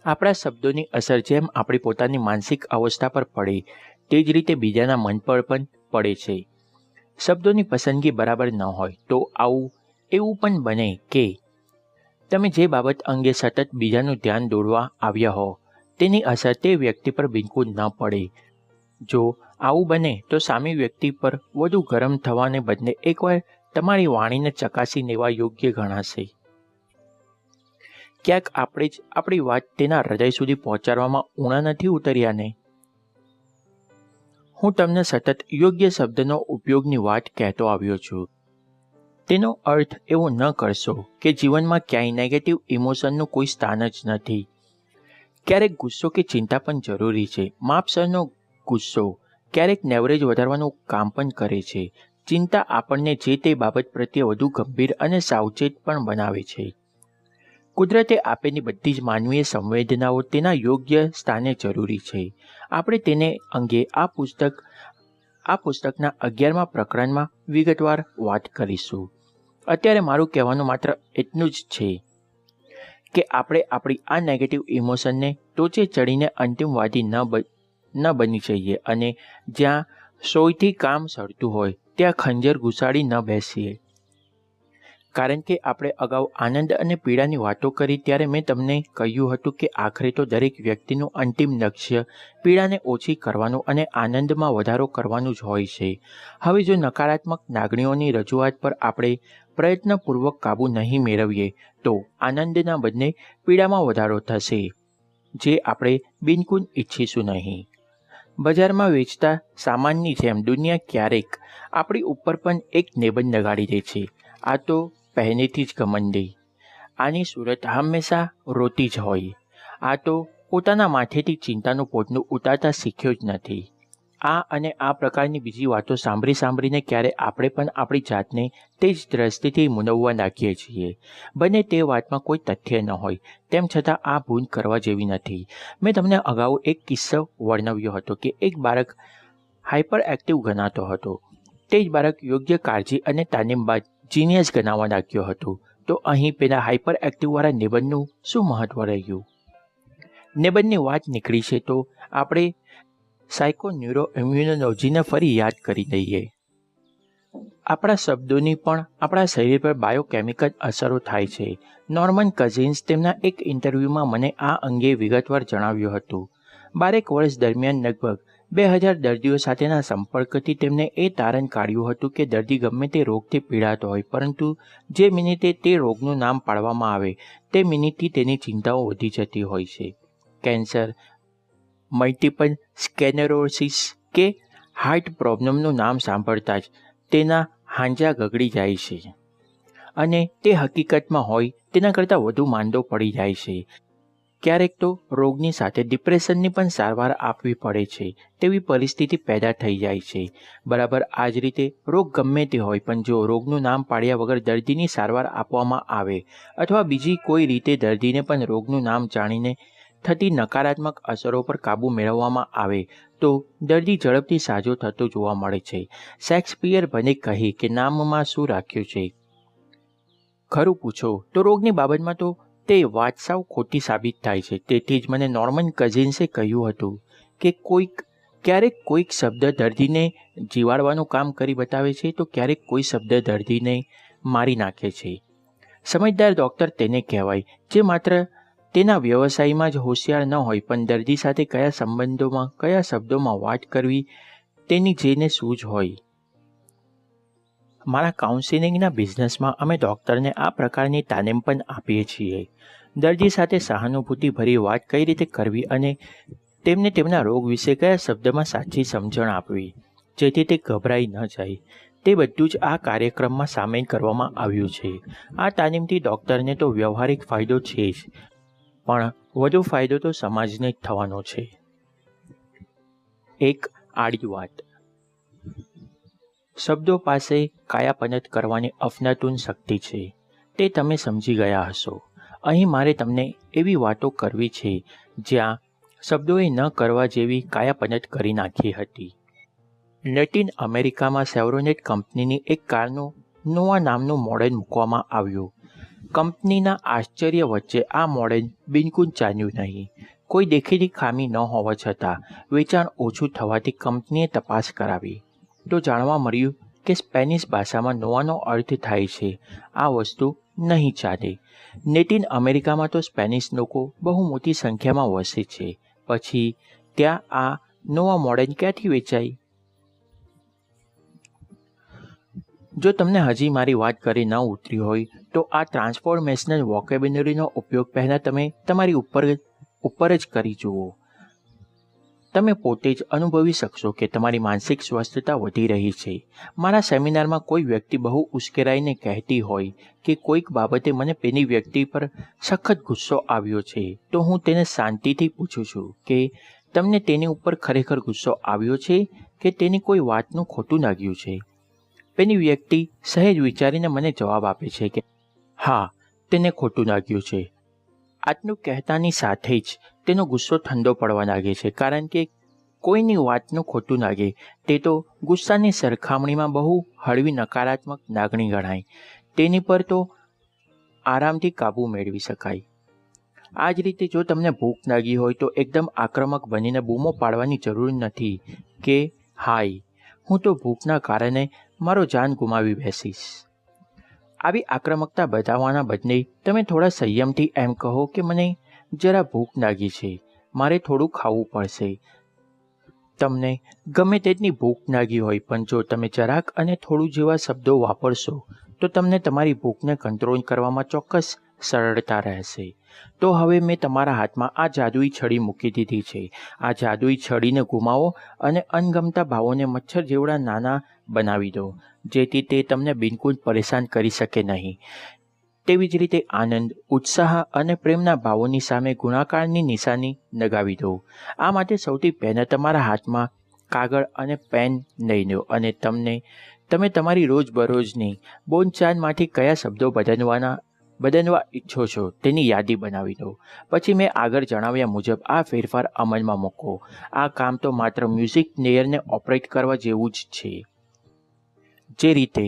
આપણા શબ્દોની અસર જેમ આપણી પોતાની માનસિક અવસ્થા પર પડે તે જ રીતે બીજાના મન પર પણ પડે છે. શબ્દોની પસંદગી બરાબર ન હોય તો એવું પણ બને કે તમે જે બાબત અંગે સતત બીજાનું ધ્યાન દોરવા આવ્યા હો તેની અસર તે વ્યક્તિ પર બિલકુલ ન પડે. જો આવું બને તો સામી વ્યક્તિ પર વધુ ગરમ થવાને બદલે એકવાર તમારી વાણીને ચકાસી લેવા યોગ્ય ગણાશે. ક્યાંક આપણે જ આપણી વાત તેના હૃદય સુધી પહોંચાડવામાં ઊણા નથી ઉતર્યા ને? હું તમને સતત યોગ્ય શબ્દનો ઉપયોગની વાત કહેતો આવ્યો છું. તેનો અર્થ એવો ન કરશો કે જીવનમાં ક્યાંય નેગેટિવ ઇમોશનનું કોઈ સ્થાન જ નથી. ક્યારેક ગુસ્સો કે ચિંતા પણ જરૂરી છે. માપસરનો ગુસ્સો ક્યારેક લેવરેજ વધારવાનું કામ પણ કરે છે. ચિંતા આપણને જે તે બાબત પ્રત્યે વધુ ગંભીર અને સાવચેત પણ બનાવે છે. કુદરતે આપેલી બધી જ માનવીય સંવેદનાઓ તેના યોગ્ય સ્થાને જરૂરી છે. આપણે તેને અંગે આ પુસ્તકના 11મા પ્રકરણમાં વિગતવાર વાત કરીશું. અત્યારે મારું કહેવાનું માત્ર એટલું જ છે કે આપણે આપણી આ નેગેટિવ ઇમોશનને ટોચે ચડીને અંતિમવાદી ન બની જઈએ અને જ્યાં સોયથી કામ સળતું હોય ત્યાં ખંજર ઘુસાડી ન બેસીએ. કારણ કે આપણે અગાઉ આનંદ અને પીડાની વાતો કરી ત્યારે મેં તમને કહ્યું હતું કે આખરે તો દરેક વ્યક્તિનું અંતિમ લક્ષ્ય પીડાને ઓછી કરવાનું અને આનંદમાં વધારો કરવાનું જ હોય છે. હવે જો નકારાત્મક લાગણીઓની રજૂઆત પર આપણે પ્રયત્નપૂર્વક કાબૂ નહીં મેળવીએ તો આનંદના બદલે પીડામાં વધારો થશે, જે આપણે બિલકુલ ઈચ્છીશું નહીં. બજારમાં વેચતા સામાનની જેમ દુનિયા ક્યારેક આપણી ઉપર પણ એક નિબંધ લગાડી દે છે. આ તો પહેલેથી જ ઘમંડી, આની સુરત હંમેશા રોતી જ હોય, આ તો પોતાના માથેથી ચિંતાનું પોટનું ઉતારતા શીખ્યો જ નથી. આ અને આ પ્રકારની બીજી વાતો સાંભળીને ક્યારે આપણે પણ આપણી જાતને તે જ દ્રષ્ટિથી મુનવવા નાખીએ છીએ. બને તે વાતમાં કોઈ તથ્ય ન હોય, તેમ છતાં આ ભૂલ કરવા જેવી નથી. મેં તમને અગાઉ એક કિસ્સો વર્ણવ્યો હતો કે એક બાળક હાઇપર એક્ટિવ ગણાતો હતો. તે જ બાળક યોગ્ય કાળજી અને તાલીમ બાદ જીનિયસ ગણાવવા લાગ્યો હતો. તો અહીં પેલા હાઇપર એક્ટિવવાળા નિબંધનું શું મહત્વ રહ્યું? નિબંધની વાત નીકળી છે તો આપણે સાયકોન્યુરો ઇમ્યુનોલોજીને ફરી યાદ કરી દઈએ. આપણા શબ્દોની પણ આપણા શરીર પર બાયોકેમિકલ અસરો થાય છે. નોર્મન કઝિન્સ તેમના એક ઇન્ટરવ્યૂમાં મને આ અંગે વિગતવાર જણાવ્યું હતું. 12 વર્ષ દરમિયાન લગભગ 2000 દર્દીઓ સાથેના સંપર્કથી તેમને એ તારણ કાઢ્યું હતું કે દર્દી ગમે તે રોગથી પીડાતો હોય, પરંતુ જે મિનિટે તે રોગનું નામ પાડવામાં આવે તે મિનિટથી તેની ચિંતાઓ વધી જતી હોય છે. કેન્સર, મલ્ટિપલ સ્ક્લેરોસિસ કે હાર્ટ પ્રોબ્લેમનું નામ સાંભળતા જ તેના હાંજા ગગડી જાય છે અને તે હકીકતમાં હોય તેના કરતાં વધુ માંદો પડી જાય છે. ક્યારેક તો રોગની સાથે ડિપ્રેશનની પણ સારવાર આપવી પડે છે તેવી પરિસ્થિતિ પેદા થઈ જાય છે. બરાબર આ જ રીતે રોગ ગમે તે હોય, પણ જો રોગનું નામ પાડ્યા વગર દર્દીની સારવાર આપવામાં આવે અથવા બીજી કોઈ રીતે દર્દીને પણ રોગનું નામ જાણીને થતી નકારાત્મક અસરો પર કાબૂ મેળવવામાં આવે તો દર્દી ઝડપથી સાજો થતો જોવા મળે છે. શેક્સપિયર ભલે કહે કે નામમાં શું રાખ્યું છે, ખરું પૂછો તો રોગની બાબતમાં તો તે વાત સાવ ખોટી સાબિત થાય છે. તેથી જ મને નોર્મન કઝિન્સે કહ્યું હતું કે ક્યારેક કોઈક શબ્દ દર્દીને જીવાડવાનું કામ કરી બતાવે છે તો ક્યારેક કોઈ શબ્દ દર્દીને મારી નાખે છે. સમજદાર ડૉક્ટર તેને કહેવાય જે માત્ર તેના વ્યવસાયમાં જ હોશિયાર ન હોય, પણ દર્દી સાથે કયા સંબંધોમાં કયા શબ્દોમાં વાત કરવી તેની જેને સૂઝ હોય. મારા કાઉન્સિલિંગના બિઝનેસમાં અમે ડૉક્ટરને આ પ્રકારની તાલીમ પણ આપીએ છીએ. દર્દી સાથે સહાનુભૂતિભરી વાત કઈ રીતે કરવી અને તેમને તેમના રોગ વિશે કયા શબ્દમાં સાચી સમજણ આપવી જેથી તે ગભરાઈ ન જાય, તે બધું જ આ કાર્યક્રમમાં સામેલ કરવામાં આવ્યું છે. આ તાલીમથી ડૉક્ટરને તો વ્યવહારિક ફાયદો છે જ, પણ વધુ ફાયદો તો સમાજને જ થવાનો છે. એક આડી વાત. શબ્દો પાસે કાયાપલટ કરવાની અફલાતુન શક્તિ છે, તે તમે સમજી ગયા હશો. અહીં મારે તમને એવી વાતો કરવી છે જ્યાં શબ્દોએ ન કરવા જેવી કાયાપલટ કરી નાખી હતી. લેટિન અમેરિકામાં સેવરોનેટ કંપનીની એક કારનું નોવા નામનું મોડેલ મૂકવામાં આવ્યું. કંપનીના આશ્ચર્ય વચ્ચે આ મોડેલ બિલકુલ ચાલ્યું નહીં. કોઈ દેખીતી ખામી ન હોવા છતાં વેચાણ ઓછું થવાથી કંપનીએ તપાસ કરાવી તો જાણવા મળ્યું કે સ્પેનિશ ભાષામાં નોવાનો અર્થ થાય છે આ વસ્તુ નહીં ચાલે. લેટિન અમેરિકામાં તો સ્પેનિશ લોકો બહુ મોટી સંખ્યામાં વસે છે, પછી ત્યાં આ નોવા મોડેલ ક્યાંથી વેચાય? જો તમને હજી મારી વાત કરી ન ઉતરી હોય તો આ ટ્રાન્સફોર્મેશનલ વોકેબ્યુલરીનો ઉપયોગ પહેલાં તમે તમારી ઉપર જ કરી જુઓ. તમે પોતે જ અનુભવી શકશો કે તમારી માનસિક સ્વસ્થતા વધી રહી છે. મારા સેમિનારમાં કોઈ વ્યક્તિ બહુ ઉશ્કેરાઈને કહેતી હોય કે કોઈક બાબતે મને પેલી વ્યક્તિ પર સખત ગુસ્સો આવ્યો છે, તો હું તેને શાંતિથી પૂછું છું કે તમને તેની ઉપર ખરેખર ગુસ્સો આવ્યો છે કે તેની કોઈ વાતનું ખોટું લાગ્યું છે? પેલી વ્યક્તિ સહેજ વિચારીને મને જવાબ આપે છે કે હા, તેને ખોટું લાગ્યું છે. આટલું કહેતાની સાથે જ તેનો ગુસ્સો ઠંડો પડવા લાગે છે, કારણ કે કોઈની વાતનું ખોટું લાગે તે તો ગુસ્સાની સરખામણીમાં બહુ હળવી નકારાત્મક લાગણી ગણાય. તેની પર તો આરામથી કાબૂ મેળવી શકાય. આ જ રીતે જો તમને ભૂખ લાગી હોય તો એકદમ આક્રમક બનીને બૂમો પાડવાની જરૂર નથી કે હાય, હું તો ભૂખના કારણે મારો જાન ગુમાવી બેસીશ. આવી આક્રમકતા બતાવવાના બદલે તમે થોડા સંયમથી એમ કહો કે મને જરા ભૂખ લાગી છે, મારે થોડું ખાવું પડશે. તમને ગમે તેટલી ભૂખ લાગી હોય, પણ જો તમે જરાક અને થોડું જેવા શબ્દો વાપરશો તો તમને તમારી ભૂખને કંટ્રોલ કરવામાં ચોક્કસ સરળતા રહેશે. તો હવે મેં તમારા હાથમાં આ જાદુઈ છડી મૂકી દીધી છે. આ જાદુઈ છડીને ઘુમાવો અને અણગમતા ભાવોને મચ્છર જેવડા નાના બનાવી દો, જેથી તે તમને બિલકુલ પરેશાન કરી શકે નહીં. તેવી જ રીતે આનંદ, ઉત્સાહ અને પ્રેમના ભાવોની સામે ગુણાકારની નિશાની લગાવી દો. આ માટે સૌથી પહેલાં તમારા હાથમાં કાગળ અને પેન લઈ લો અને તમે તમારી રોજબરોજની બોલચાલમાંથી કયા શબ્દો બદલવા ઈચ્છો છો તેની યાદી બનાવી દો. પછી મેં આગળ જણાવ્યા મુજબ આ ફેરફાર અમલમાં મૂકો. આ કામ તો માત્ર મ્યુઝિક પ્લેયરને ઓપરેટ કરવા જેવું જ છે. જે રીતે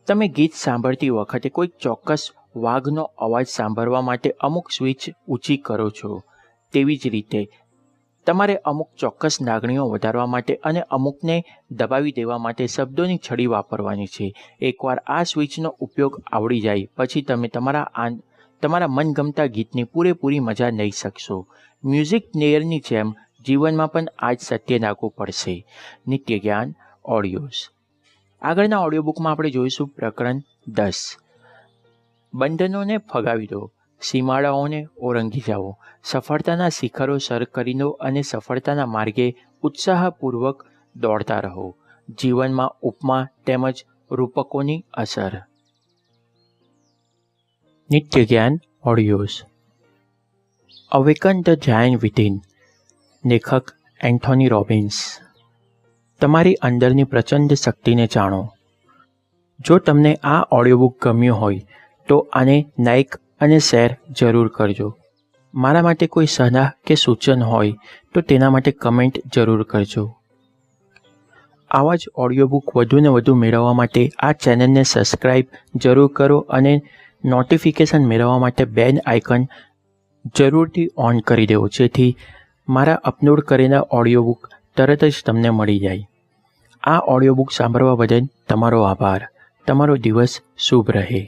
તમે ગીત સાંભળતી વખતે કોઈ ચોક્કસ વાઘનો અવાજ સાંભળવા માટે અમુક સ્વિચ ઊંચી કરો છો, તેવી જ રીતે તમારે અમુક ચોક્કસ લાગણીઓ વધારવા માટે અને અમુકને દબાવી દેવા માટે શબ્દોની છડી વાપરવાની છે. એકવાર આ સ્વિચનો ઉપયોગ આવડી જાય પછી તમે તમારા મનગમતા ગીતની પૂરેપૂરી મજા લઈ શકશો. મ્યુઝિક પ્લેયરની જેમ જીવનમાં પણ આ જ સત્ય લાગુ પડશે. નિત્ય જ્ઞાન ઓડિયોઝ. આગળના ઓડિયો બુકમાં આપણે જોઈશું પ્રકરણ 10. બંધનોને ફગાવી દો, સીમાડાઓને ઓળંગી જાઓ, સફળતાના શિખરો સર કરી દો અને સફળતાના માર્ગે ઉત્સાહપૂર્વક દોડતા રહો. જીવનમાં ઉપમા તેમજ રૂપકોની અસર. નિત્ય જ્ઞાન audios. Awaken the giant within. લેખક એન્થોની રોબિન્સ. તમારી અંદરની પ્રચંડ શક્તિને જાણો. જો તમને આ ઓડિયો બુક ગમ્યું હોય તો આને લાઈક અને શેર જરૂર કરજો. મારા માટે કોઈ સલાહ કે સૂચન હોય તો તેના માટે કમેન્ટ જરૂર કરજો. આવા જ ઓડિયો બુક વધુને વધુ મેળવવા માટે આ ચેનલને સબસ્ક્રાઈબ જરૂર કરો અને નોટિફિકેશન મેળવવા માટે બેલ આઇકન જરૂરથી ઓન કરી દેવો, જેથી મારા અપલોડ કરેલા ઓડિયો બુક તરત જ તમને મળી જાય. આ ઓડિયો બુક સાંભળવા બદલ તમારો આભાર. તમારો દિવસ શુભ રહે.